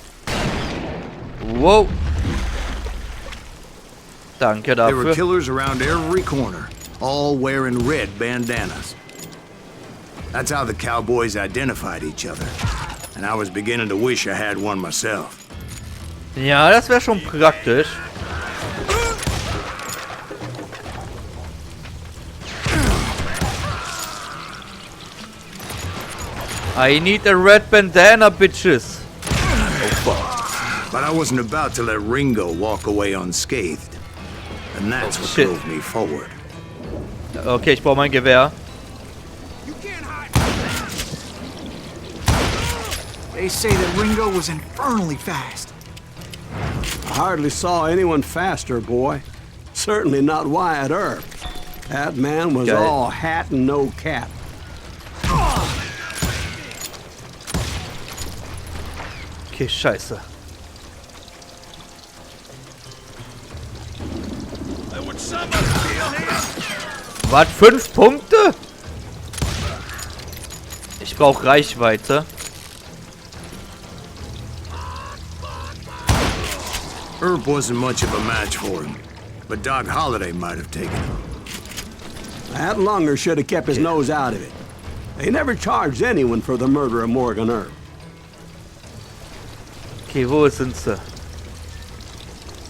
Speaker 5: Wow. Danke
Speaker 2: There were
Speaker 5: dafür.
Speaker 2: killers around every corner, all wearing red bandanas. That's how the cowboys identified each other. And I was beginning to wish I had one myself.
Speaker 5: Ja, das wäre schon praktisch. I need a red bandana, bitches.
Speaker 2: But I wasn't about to let Ringo walk away unscathed. And that's what
Speaker 5: shit.
Speaker 2: drove me forward.
Speaker 5: Okay, ich brauche mein Gewehr.
Speaker 3: They say that Ringo was infernally fast.
Speaker 1: I hardly saw anyone faster, boy. Certainly not Wyatt Earp. That man was
Speaker 5: Okay.
Speaker 1: all hat and no cap.
Speaker 5: Okay, scheiße. Was? 5 Punkte? Ich brauche Reichweite.
Speaker 2: Earp wasn't much of a match for him, but Doc Holliday might have taken him.
Speaker 1: That Lunger should have kept his nose out of it. They never charged anyone for the murder of Morgan Earp.
Speaker 5: Okay, wo sind sie?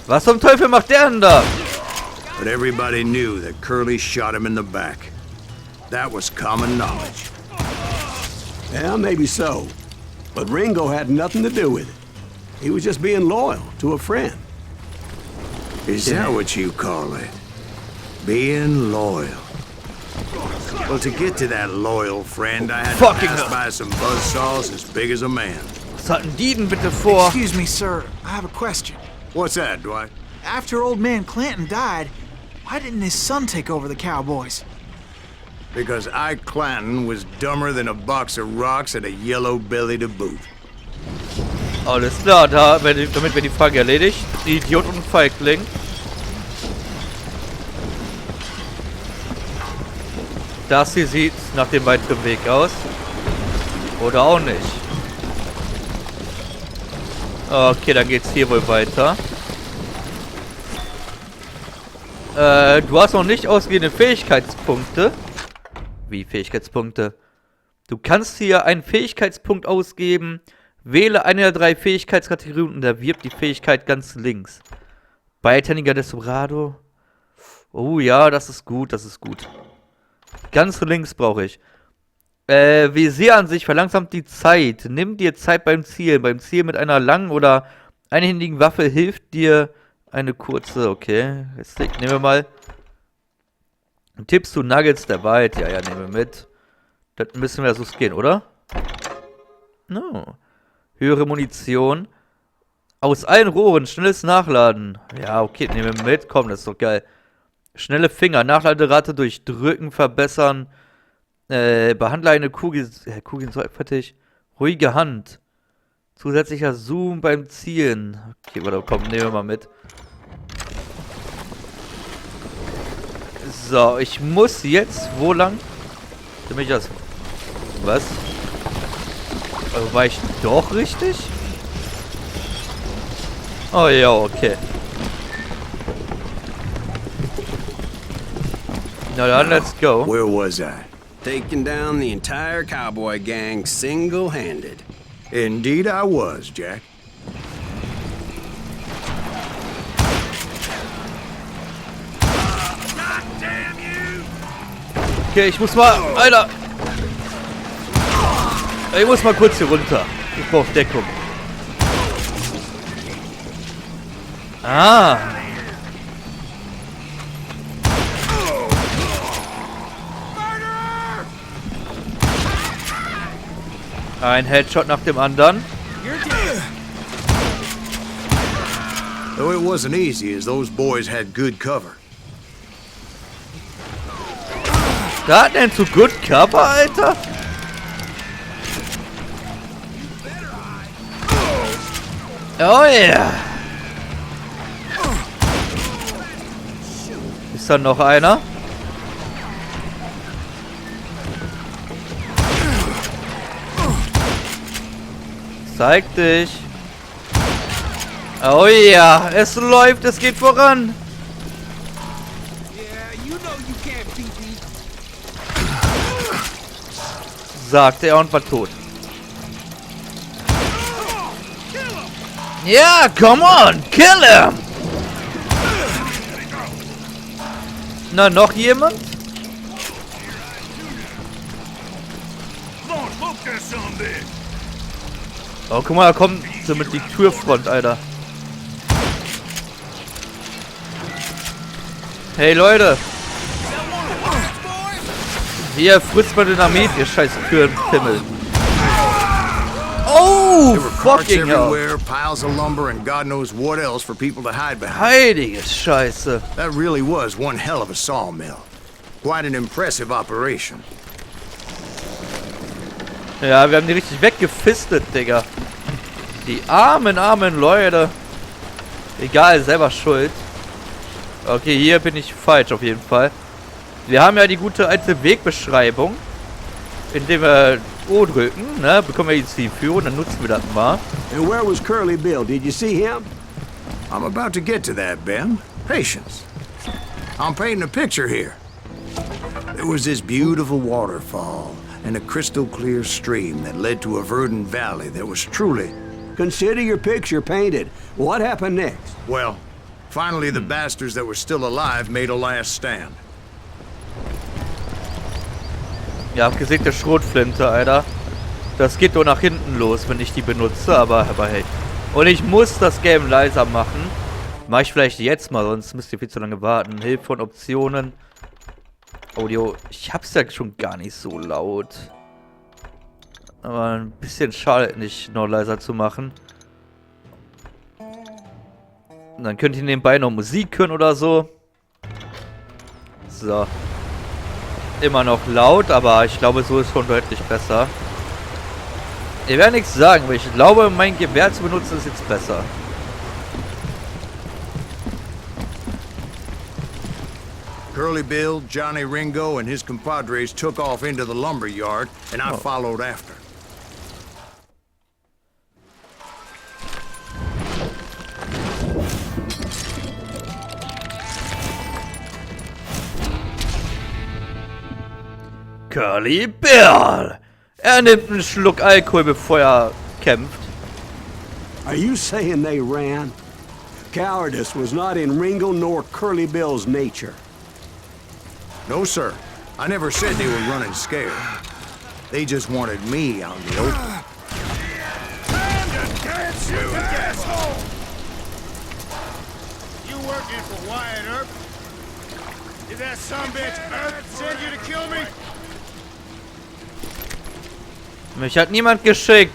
Speaker 5: Was zum Teufel macht der denn da?
Speaker 2: But everybody knew that Curly shot him in the back. That was common knowledge.
Speaker 1: Yeah, maybe so. But Ringo had nothing to do with it. He was just being loyal to a friend.
Speaker 2: Is that what you call it? Being loyal. Well, to get to that loyal friend, I had to
Speaker 5: Fucking
Speaker 2: pass
Speaker 5: hell.
Speaker 2: by some buzzsaws as big as a man.
Speaker 5: Was hatten die denn bitte vor?
Speaker 3: Excuse me, sir. I have a question.
Speaker 2: What's that, Dwight?
Speaker 3: After old man Clanton died, why didn't his son take over the Cowboys?
Speaker 2: Because Ike Clanton was dumber than a box of rocks and a yellow belly to boot.
Speaker 5: Alles klar, damit wäre die Frage erledigt. Idiot und Feigling. Das hier sieht nach dem weiteren Weg aus. Oder auch nicht. Okay, dann geht's hier wohl weiter. Du hast noch nicht ausgehende Fähigkeitspunkte. Wie Fähigkeitspunkte? Du kannst hier einen Fähigkeitspunkt ausgeben. Wähle eine der 3 Fähigkeitskategorien und erwirb die Fähigkeit ganz links. Beidhändiger Desperado. Oh ja, das ist gut, das ist gut. Ganz links brauche ich. Visier an sich verlangsamt die Zeit. Nimm dir Zeit beim Zielen. Beim Zielen mit einer langen oder einhändigen Waffe hilft dir eine kurze. Okay, jetzt nehmen wir mal. Tipps zu Nuggets der Wald. Ja, nehmen wir mit. Das müssen wir so gehen, oder? No. Höhere Munition. Aus allen Rohren. Schnelles Nachladen. Ja, okay, nehmen wir mit. Komm, das ist doch geil. Schnelle Finger. Nachladerate durch Drücken verbessern. Behandle eine Kugel. Kugeln so fertig. Ruhige Hand. Zusätzlicher Zoom beim Zielen. Okay, warte, komm, nehmen wir mal mit. So, ich muss jetzt. Wo lang? Damit ich das. Was? Also war ich doch richtig? Oh ja, okay. Na dann, let's go.
Speaker 2: Where was I?
Speaker 8: Taking down the entire cowboy gang single-handed.
Speaker 2: Indeed I was, Jack.
Speaker 5: Okay, ich muss mal... Alter! Ich muss mal kurz hier runter. Ich brauche Deckung. Ah! Ein Headshot nach dem anderen.
Speaker 2: Though it wasn't easy, as those boys had good cover.
Speaker 5: Da hat er zu Good Cover, Alter. Oh yeah. Ist da noch einer? Zeig dich. Oh ja, es läuft, es geht voran. Sagte er und war tot. Ja, come on, kill him! Na, noch jemand? Oh, guck mal, da kommt so mit die Türfront, Alter. Hey, Leute. Hier, frisst mal Dynamit, ihr scheiß Türenpimmel. Oh, fucking hell.
Speaker 2: Piles of lumber and God knows what else for people to hide behind.
Speaker 5: Heilige Scheiße.
Speaker 2: That really was one hell of a sawmill. Quite an impressive operation.
Speaker 5: Ja, wir haben die richtig weggefistet, Digga. Die armen Leute. Egal, selber schuld. Okay, hier bin ich falsch auf jeden Fall. Wir haben ja die gute alte Wegbeschreibung. Indem wir O drücken, ne, bekommen wir die Zielführung, dann nutzen wir das mal.
Speaker 1: And where was Curly Bill? Did you see him?
Speaker 2: I'm about to get to that, Ben. Patience. I'm painting a picture here. There was this beautiful waterfall and a crystal clear stream that led to a verdant valley that was truly...
Speaker 1: Consider your picture painted. What happened next?
Speaker 2: Well, finally the bastards that were still alive made a last stand.
Speaker 5: Ja, abgesägte Schrotflinte, Alter. Das geht nur nach hinten los, wenn ich die benutze, aber hey. Und ich muss das Game leiser machen. Mach ich vielleicht jetzt mal, sonst müsst ihr viel zu lange warten. Hilfe von Optionen. Audio. Ich hab's ja schon gar nicht so laut. Aber ein bisschen schade, nicht noch leiser zu machen. Und dann könnt ihr nebenbei noch Musik hören oder so. So. Immer noch laut, aber ich glaube, so ist schon deutlich besser. Ich werde nichts sagen, aber ich glaube, mein Gewehr zu benutzen ist jetzt besser.
Speaker 2: Curly Bill, Johnny Ringo, and his compadres took off into the lumber yard, and I followed after.
Speaker 5: Curly Bill! Er nimmt einen Schluck Alkohol, bevor er kämpft.
Speaker 1: Are you saying they ran? Cowardice was not in Ringo nor Curly Bill's nature.
Speaker 2: No, sir. I never said they were running scared. They just wanted me out in the open.
Speaker 7: You working for Wyatt Earp? Did that sumbitch Earp send you to kill me?
Speaker 5: Mich hat niemand geschickt.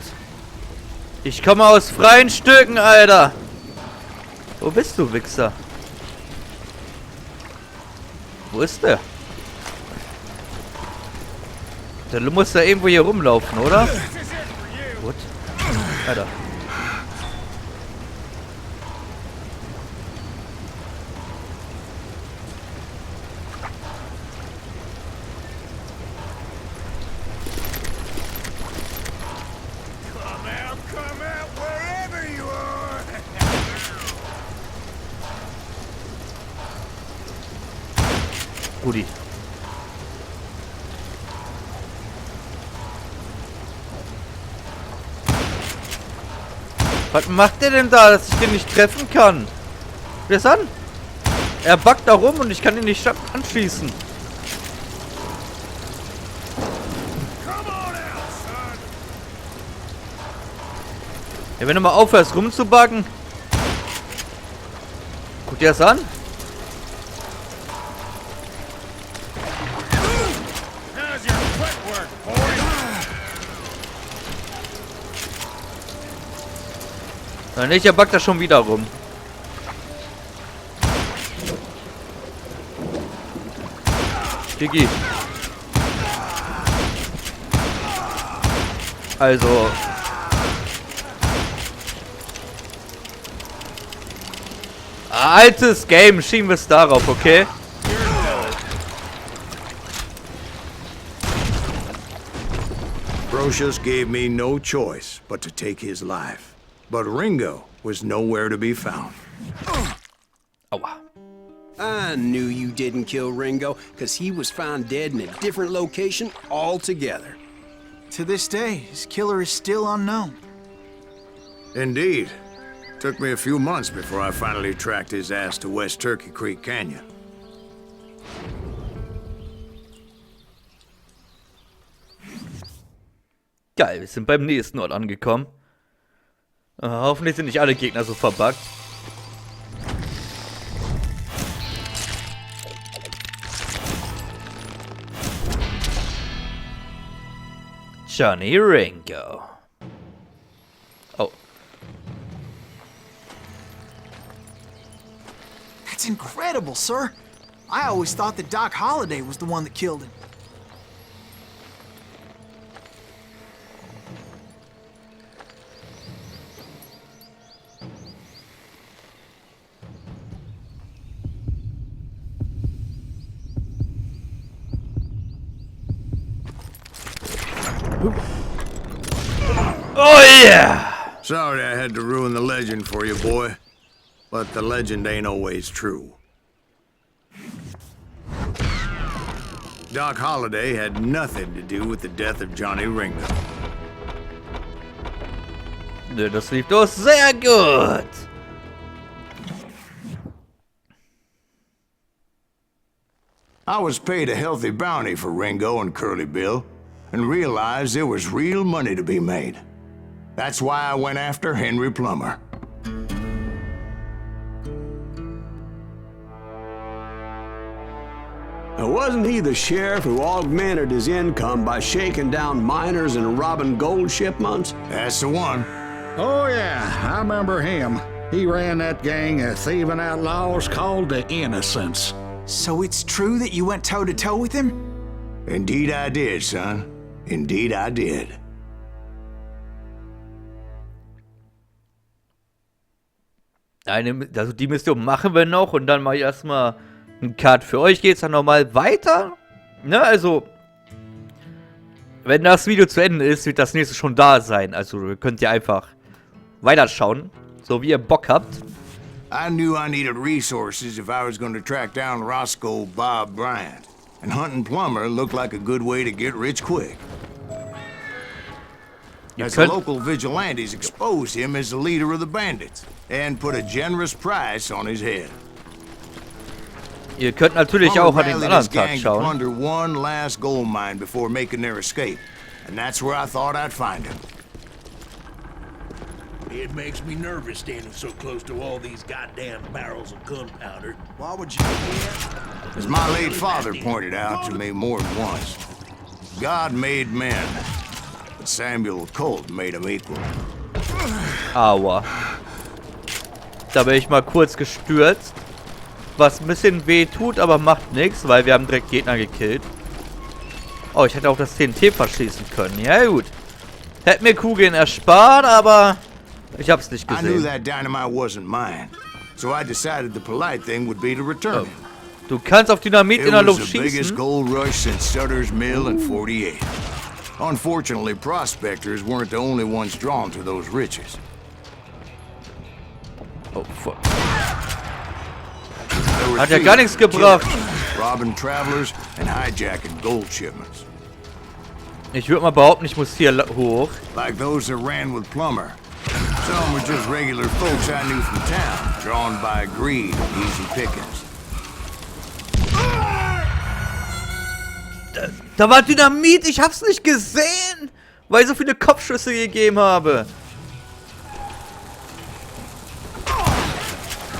Speaker 5: Ich komme aus freien Stücken, Alter. Wo bist du, Wichser? Wo ist der? Der muss da irgendwo hier rumlaufen, oder? Gut. Alter.
Speaker 7: Come out wherever you are!
Speaker 5: Rudi. Was macht der denn da, dass ich den nicht treffen kann? Wer ist an? Er backt da rum und ich kann ihn nicht anschießen. Ja, wenn du mal aufhörst rumzubuggen. Guck dir das an.
Speaker 7: How's your footwork, boy?
Speaker 5: Na nicht, er backt da schon wieder rum. Digi. Also. Altes Game, schieben wir es darauf, okay?
Speaker 2: Brocious gave me no choice but to take his life. But Ringo was nowhere to be found.
Speaker 5: Aua.
Speaker 8: I knew you didn't kill Ringo, because he was found dead in a different location altogether.
Speaker 3: To this day, his killer is still unknown.
Speaker 2: Indeed. Took me a few months before I finally tracked his ass to West Turkey Creek Canyon.
Speaker 5: Geil, wir sind beim nächsten Ort angekommen. Hoffentlich sind nicht alle Gegner so verbuggt. Johnny Ringo. Oh.
Speaker 3: That's incredible, sir. I always thought that Doc Holliday was the one that killed him.
Speaker 5: Oh yeah!
Speaker 2: Sorry I had to ruin the legend for you, boy. But the legend ain't always true. Doc Holliday had nothing to do with the death of Johnny Ringo.
Speaker 5: Nö, das lief doch sehr gut.
Speaker 2: I was paid a healthy bounty for Ringo and Curly Bill, and realized there was real money to be made. That's why I went after Henry Plummer.
Speaker 1: Now, wasn't he the sheriff who augmented his income by shaking down miners and robbing gold shipments?
Speaker 2: That's the one.
Speaker 6: Oh, yeah, I remember him. He ran that gang of thieving outlaws called the Innocents.
Speaker 3: So it's true that you went toe-to-toe with him?
Speaker 2: Indeed I did, son. Indeed I did.
Speaker 5: Also die Mission machen wir noch und dann mache ich erstmal einen Cut. Für euch geht es dann nochmal weiter. Ne, also, wenn das Video zu Ende ist, wird das nächste schon da sein. Also könnt ihr einfach weiterschauen, so wie ihr Bock habt.
Speaker 2: I knew I needed resources if I was going to track down Roscoe Bob Bryant. And hunting Plummer looked like a good way to get rich quick. As the local vigilantes exposed him as the leader of the bandits and put a generous price on his head.
Speaker 5: Ihr könnt natürlich auch an den anderen Tag schauen.
Speaker 2: Plunder one last gold mine before making their escape, and that's where I thought I'd find him.
Speaker 7: It makes me nervous standing so close to all these goddamn barrels of gunpowder.
Speaker 3: Why would you do that?
Speaker 2: As my late father pointed out to me more than once, God made men, but Samuel Colt made them equal.
Speaker 5: Aua. Da bin ich mal kurz gestürzt. Was ein bisschen weh tut, aber macht nichts, weil wir haben direkt Gegner gekillt. Oh, ich hätte auch das TNT verschießen können. Ja gut. Hätte mir Kugeln erspart, aber ich hab's nicht
Speaker 2: I knew
Speaker 5: gesehen.
Speaker 2: that dynamite wasn't mine, so I decided the polite thing would be to return it.
Speaker 5: Du kannst auf Dynamit in der
Speaker 2: It was
Speaker 5: Luft
Speaker 2: the biggest
Speaker 5: schießen.
Speaker 2: gold rush since Sutter's Mill in '48. Unfortunately, prospectors weren't the only ones drawn to those riches.
Speaker 5: Oh, fuck.
Speaker 2: There were
Speaker 5: Hat ja
Speaker 2: thieves,
Speaker 5: gar nichts gebracht.
Speaker 2: killers, robbing travelers and hijacking gold shipments.
Speaker 5: Ich würde mal behaupten, ich muss hier hoch.
Speaker 2: Like those that ran with Plummer. Some were just regular folks I knew from town, drawn by greed and easy pickings.
Speaker 5: Da war Dynamit, ich hab's nicht gesehen, weil ich so viele Kopfschüsse gegeben habe.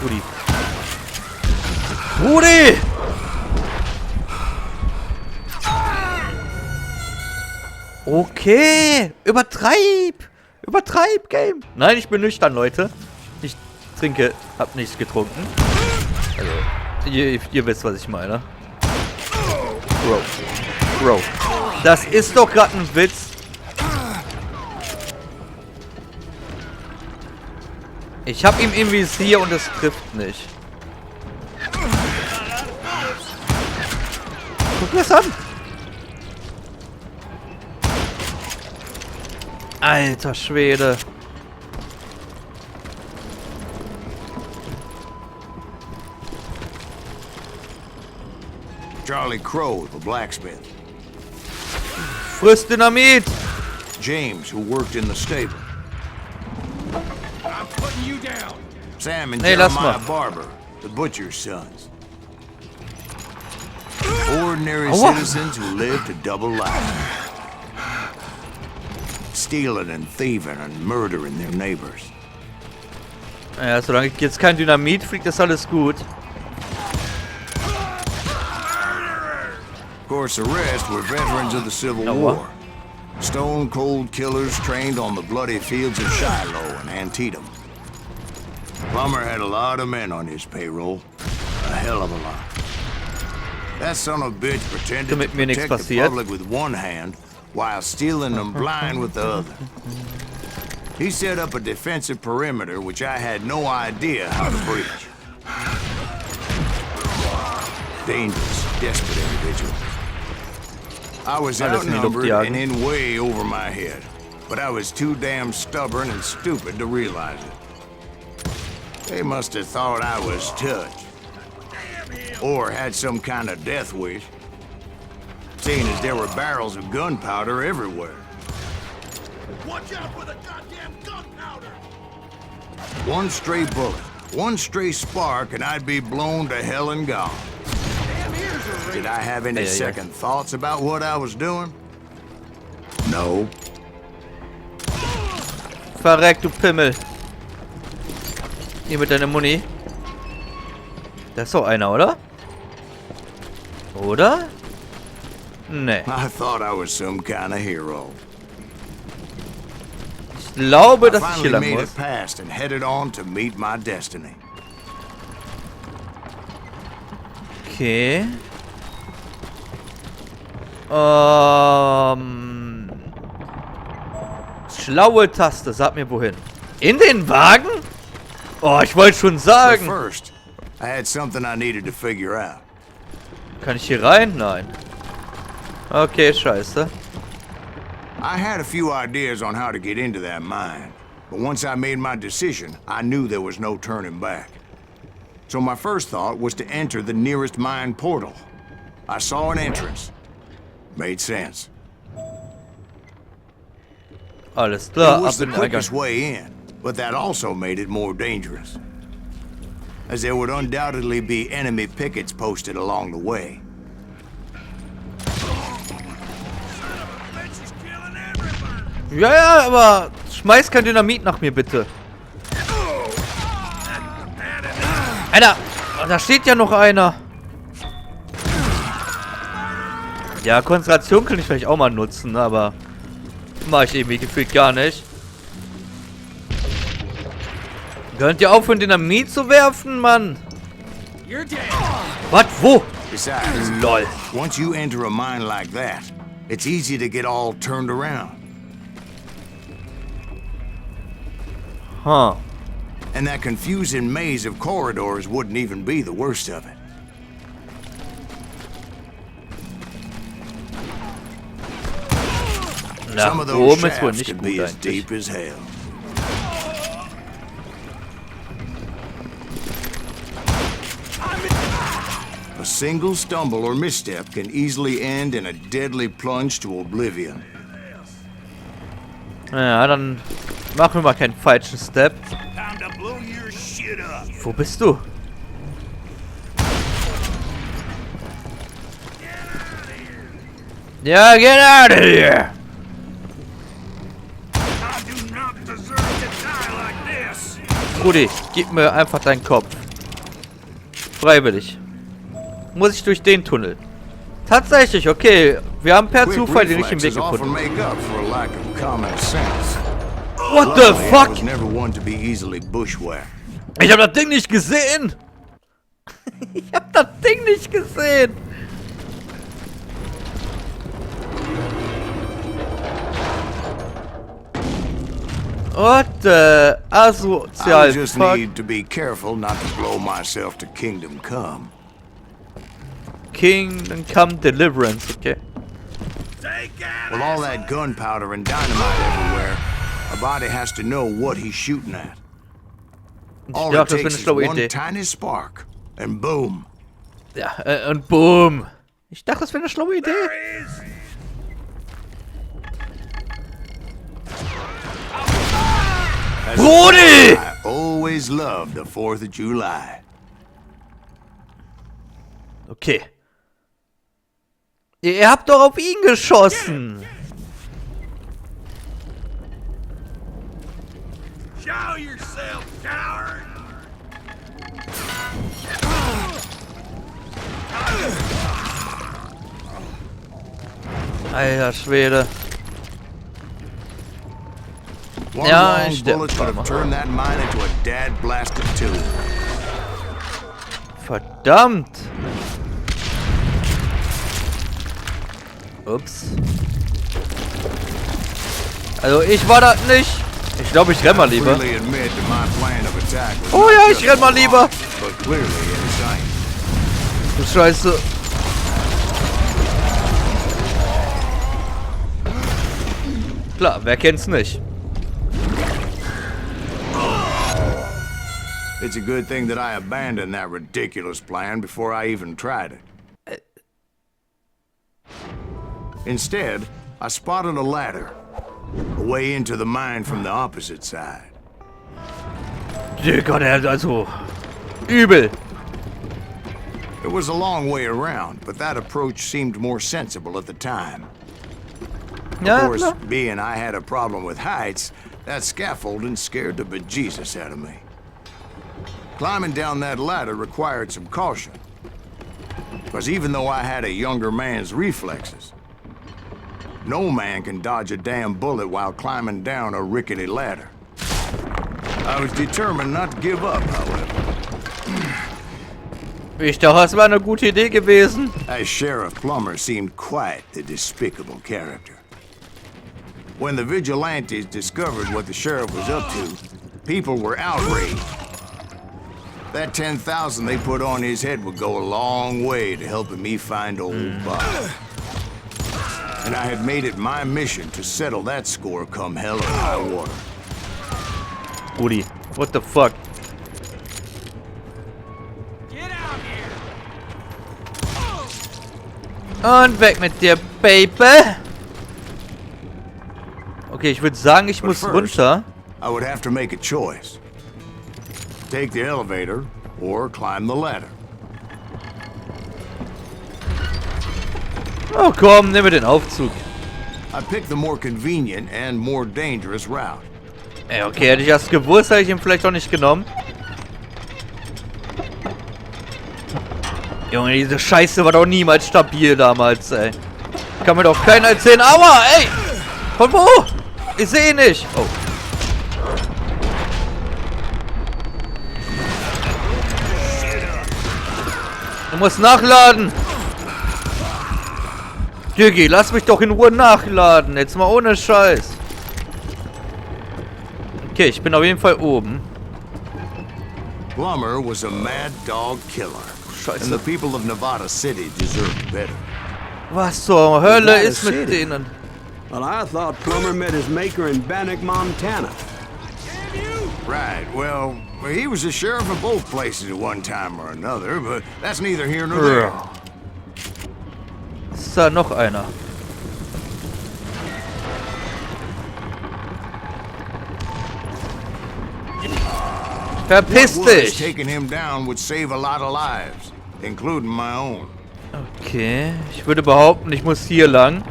Speaker 5: Rudi. Rudi! Okay, übertreib! Übertreib, Game! Nein, ich bin nüchtern, Leute. Ich trinke, hab nichts getrunken. Also, ihr wisst, was ich meine. Bro. Das ist doch gerade ein Witz. Ich hab ihm im Visier und es trifft nicht. Guck mir das an. Alter Schwede.
Speaker 2: Charlie Crow, the blacksmith.
Speaker 5: Friss Dynamit.
Speaker 2: James, who worked in the stable.
Speaker 7: I'm putting you down.
Speaker 2: Sam and
Speaker 5: Hey, lass
Speaker 2: Jeremiah
Speaker 5: mal.
Speaker 2: Barber, the butcher's sons. Ordinary
Speaker 5: Aua.
Speaker 2: citizens who lived a double life. Stealing and thieving and murdering their neighbors.
Speaker 5: Ja, solange jetzt kein Dynamit fliegt, ist alles gut.
Speaker 2: Of course, the rest were veterans of the Civil
Speaker 5: Aua.
Speaker 2: War. Stone-cold killers trained on the bloody fields of Shiloh and Antietam. Plummer had a lot of men on his payroll. A hell of a lot. That son of a bitch pretended to
Speaker 5: Damit mir nichts
Speaker 2: protect the
Speaker 5: passiert.
Speaker 2: public with one hand while stealing them blind with the other. He set up a defensive perimeter which I had no idea how to breach. Dangerous, desperate individual. I was
Speaker 5: Alles in die Luft
Speaker 2: outnumbered
Speaker 5: jagen.
Speaker 2: and in way over my head, but I was too damn stubborn and stupid to realize it. They must have thought I was touched. Or had some kind of death wish. Seeing as there were barrels of gunpowder everywhere.
Speaker 7: Watch out for the goddamn gunpowder.
Speaker 2: One stray bullet, one stray spark, and I'd be blown to hell and gone.
Speaker 7: Damn ears are
Speaker 2: Did I have any
Speaker 5: Yeah, yeah.
Speaker 2: second thoughts about what I was doing? No.
Speaker 5: Verreck, du Pimmel. Hier mit deiner Muni. Da ist doch einer, oder? Oder? Nee.
Speaker 2: I thought I was some kind of hero.
Speaker 5: Ich glaube,
Speaker 2: I
Speaker 5: dass ich hier
Speaker 2: finally
Speaker 5: lang
Speaker 2: made
Speaker 5: muss.
Speaker 2: it past and headed on to meet my destiny.
Speaker 5: Okay. Schlaue Taste, sag mir wohin. In den Wagen? Oh, ich wollte schon
Speaker 2: But
Speaker 5: sagen.
Speaker 2: first, I had something I needed to figure out.
Speaker 5: Kann ich hier rein? Nein. Okay, scheiße.
Speaker 2: I had a few ideas on how to get into that mine, but once I made my decision, I knew there was no turning back. So my first thought was to enter the nearest mine portal. I saw an entrance. Made sense.
Speaker 5: Alles klar,
Speaker 2: It was
Speaker 5: ab
Speaker 2: the
Speaker 5: in den
Speaker 2: quickest
Speaker 5: Eingang.
Speaker 2: way in, but that also made it more dangerous, as there would undoubtedly be enemy pickets posted along the way.
Speaker 5: Ja, ja, aber schmeiß kein Dynamit nach mir, bitte. Alter, da steht ja noch einer. Ja, Konzentration kann ich vielleicht auch mal nutzen, aber mache ich irgendwie gefühlt gar nicht. Könnt ihr aufhören, Dynamit zu werfen, Mann?
Speaker 7: You're dead.
Speaker 5: Was? Wo?
Speaker 2: Besides,
Speaker 5: Lol.
Speaker 2: once you enter a mine like that, it's easy to get all turned around.
Speaker 5: Huh.
Speaker 2: And that confusing maze of corridors wouldn't even be the worst of it.
Speaker 5: Na,
Speaker 2: Some of those
Speaker 5: oben ist wohl
Speaker 2: shafts
Speaker 5: nicht
Speaker 2: could
Speaker 5: gut
Speaker 2: be as
Speaker 5: eigentlich.
Speaker 2: deep as hell. A single stumble or misstep can easily end in a deadly plunge to oblivion.
Speaker 5: Ja, dann machen wir mal keinen falschen Step.
Speaker 7: Time to blow your shit up.
Speaker 5: Wo bist du? Ja, get out of here!
Speaker 7: I do not deserve to die like this.
Speaker 5: Rudi, gib mir einfach deinen Kopf. Freiwillig. Muss ich durch den Tunnel. Tatsächlich, okay. Wir haben per
Speaker 2: Quick
Speaker 5: Zufall den richtigen Weg
Speaker 2: reflexes often
Speaker 5: gefunden.
Speaker 2: make up for a lack of common sense.
Speaker 5: What the
Speaker 2: Luckily, I
Speaker 5: fuck?
Speaker 2: was never one to be easily bushwhacked.
Speaker 5: Ich hab das Ding nicht gesehen! Ich hab das Ding nicht gesehen! What the
Speaker 2: I
Speaker 5: asozial
Speaker 2: just
Speaker 5: fuck.
Speaker 2: need to be careful not to blow myself to kingdom come.
Speaker 5: Kingdom Come Deliverance, okay.
Speaker 7: Take out.
Speaker 2: With all that gunpowder and dynamite everywhere, A body has to know what he's shooting at.
Speaker 5: Ich
Speaker 2: All
Speaker 5: dachte,
Speaker 2: it
Speaker 5: das wäre eine
Speaker 2: takes is
Speaker 5: schlaue
Speaker 2: one
Speaker 5: Idee.
Speaker 2: tiny spark, and boom.
Speaker 5: Ja, und boom. Ich dachte, das wäre eine schlaue Idee. Brody!
Speaker 2: I always loved the 4th of July.
Speaker 5: Okay. Ihr habt doch auf ihn geschossen.
Speaker 7: Show yourself, coward!
Speaker 5: Alter Schwede.
Speaker 2: One
Speaker 5: Ja,
Speaker 2: long
Speaker 5: ich sterbe.
Speaker 2: bullet could have turned that mine into a dad-blasted tube.
Speaker 5: Verdammt. Ups. Also ich war das nicht. Ich glaube, ich renn mal lieber.
Speaker 2: Freely admit that my plan of attack was
Speaker 5: Oh
Speaker 2: not
Speaker 5: ja,
Speaker 2: just
Speaker 5: ich renn mal lieber.
Speaker 2: but clearly insane.
Speaker 5: Du Scheiße. Klar, wer kennt's nicht?
Speaker 2: It's a good thing that I abandoned that ridiculous plan before I even tried it. Instead, I spotted a ladder, a way into the mine from the opposite side.
Speaker 5: Digga, der also übel.
Speaker 2: It was a long way around, but that approach seemed more sensible at the time. Of
Speaker 5: Ja,
Speaker 2: course,
Speaker 5: klar.
Speaker 2: being I had a problem with heights, that scaffolding scared the bejesus out of me. Climbing down that ladder required some caution. Because even though I had a younger man's reflexes, no man can dodge a damn bullet while climbing down a rickety ladder. I was determined not to give up, however.
Speaker 5: Ich dachte, das wäre eine gute Idee gewesen.
Speaker 2: As Sheriff Plummer seemed quite the despicable character. When the vigilantes discovered what the sheriff was up to, people were outraged. That 10,000 they put on his head would go a long way to helping me find old Bob. And I had made it my mission to settle that score come hell or high water.
Speaker 5: Brudi, what the fuck? Und weg mit dir, Baby. Okay, ich würde sagen, ich
Speaker 2: But
Speaker 5: muss
Speaker 2: first,
Speaker 5: runter.
Speaker 2: I would have to make a choice. Take the elevator or climb the ladder.
Speaker 5: Oh komm, nimm mir den Aufzug.
Speaker 2: I picked the more convenient and more dangerous route.
Speaker 5: Ey, okay, hätte ich das gewusst, hätte ich ihn vielleicht auch nicht genommen. Junge, diese Scheiße war doch niemals stabil damals, ey. Kann mir doch keiner erzählen. Aua, ey! Von wo? Ich sehe ihn nicht. Oh. Du musst nachladen. Diggi, lass mich doch in Ruhe nachladen. Jetzt mal ohne Scheiß. Okay, ich bin auf jeden Fall oben.
Speaker 2: Plummer was a mad dog killer.
Speaker 5: Scheiße.
Speaker 2: And the people of Nevada City deserved better.
Speaker 5: Was zur Hölle
Speaker 1: Nevada
Speaker 5: ist mit
Speaker 1: City?
Speaker 5: denen?
Speaker 1: Well, I thought Plummer met his maker in Bannock, Montana.
Speaker 2: Right, well, he was the sheriff of both places at one time or another, but that's neither here nor there.
Speaker 5: Ist da noch einer? Verpiss
Speaker 2: What was
Speaker 5: dich!
Speaker 2: taking him down would save a lot of lives, including my own.
Speaker 5: Okay, ich würde behaupten, ich muss hier lang.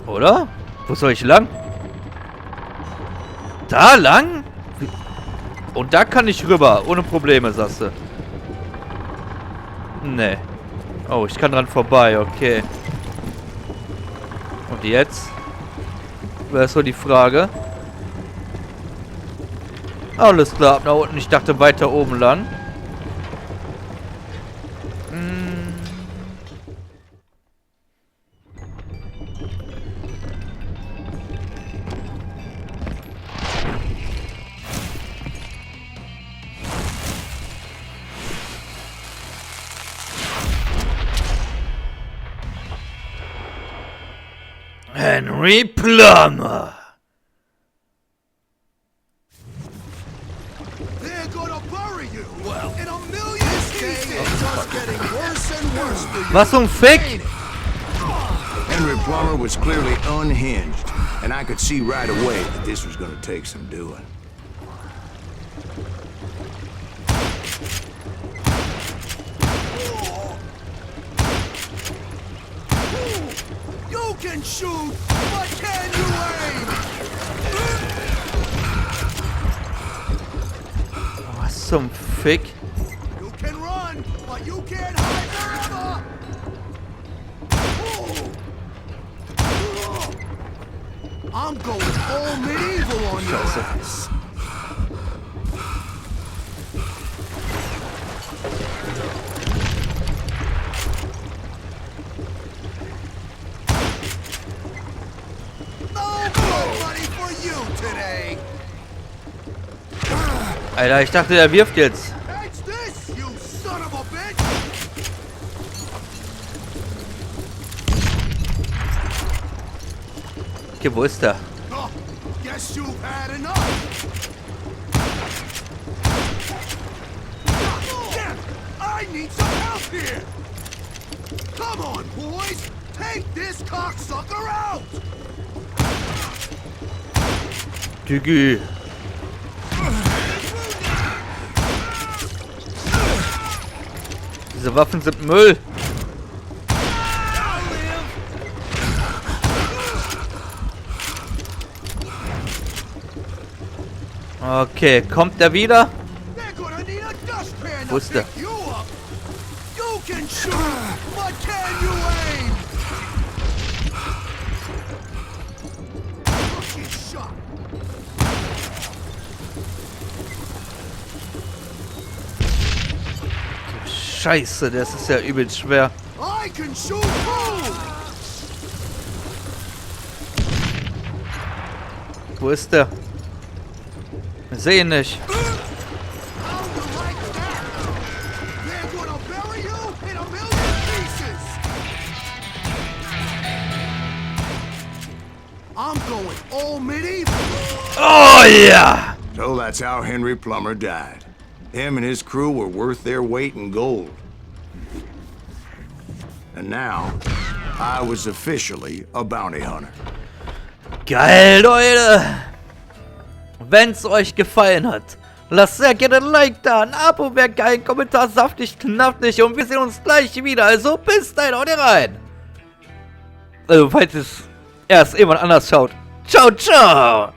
Speaker 5: Oder? Wo soll ich lang? Da lang? Und da kann ich rüber, ohne Probleme, sagst du. Nee. Oh, ich kann dran vorbei, okay. Und jetzt? Wäre so die Frage. Alles klar, ab nach unten. Ich dachte weiter oben lang. Henry Plummer.
Speaker 7: They're gonna bury you. Well, in a million pieces. It's just getting worse and worse for you.
Speaker 5: Was zum Fick?
Speaker 2: Henry Plummer was clearly unhinged, and I could see right away that this was gonna take some doing.
Speaker 7: You can shoot, but can you aim?
Speaker 5: Was zum Fick?
Speaker 7: You can run, but you can't hide forever. I'm going all medieval on your ass.
Speaker 5: Alter, ich dachte, er wirft jetzt. Okay, wo ist er?
Speaker 7: Guess you've had enough. I need some help here. Come on, boys. Take this cocksucker out.
Speaker 5: Diggi. Diese Waffen sind Müll. Okay, kommt er wieder? Wo ist der? Scheiße, das ist ja übelst schwer. Wo ist der? Ich sehe ihn nicht. Oh yeah!
Speaker 2: So that's how Henry Plummer died. Him and his crew were worth their weight in gold. And now, I was officially a bounty hunter.
Speaker 5: Geil, Leute! Wenn's euch gefallen hat, lasst sehr gerne ein Like da, ein Abo wäre geil, ein Kommentar saftig, knaftig und wir sehen uns gleich wieder. Also bis dahin, haut rein! Also falls es erst jemand anders schaut. Ciao, ciao!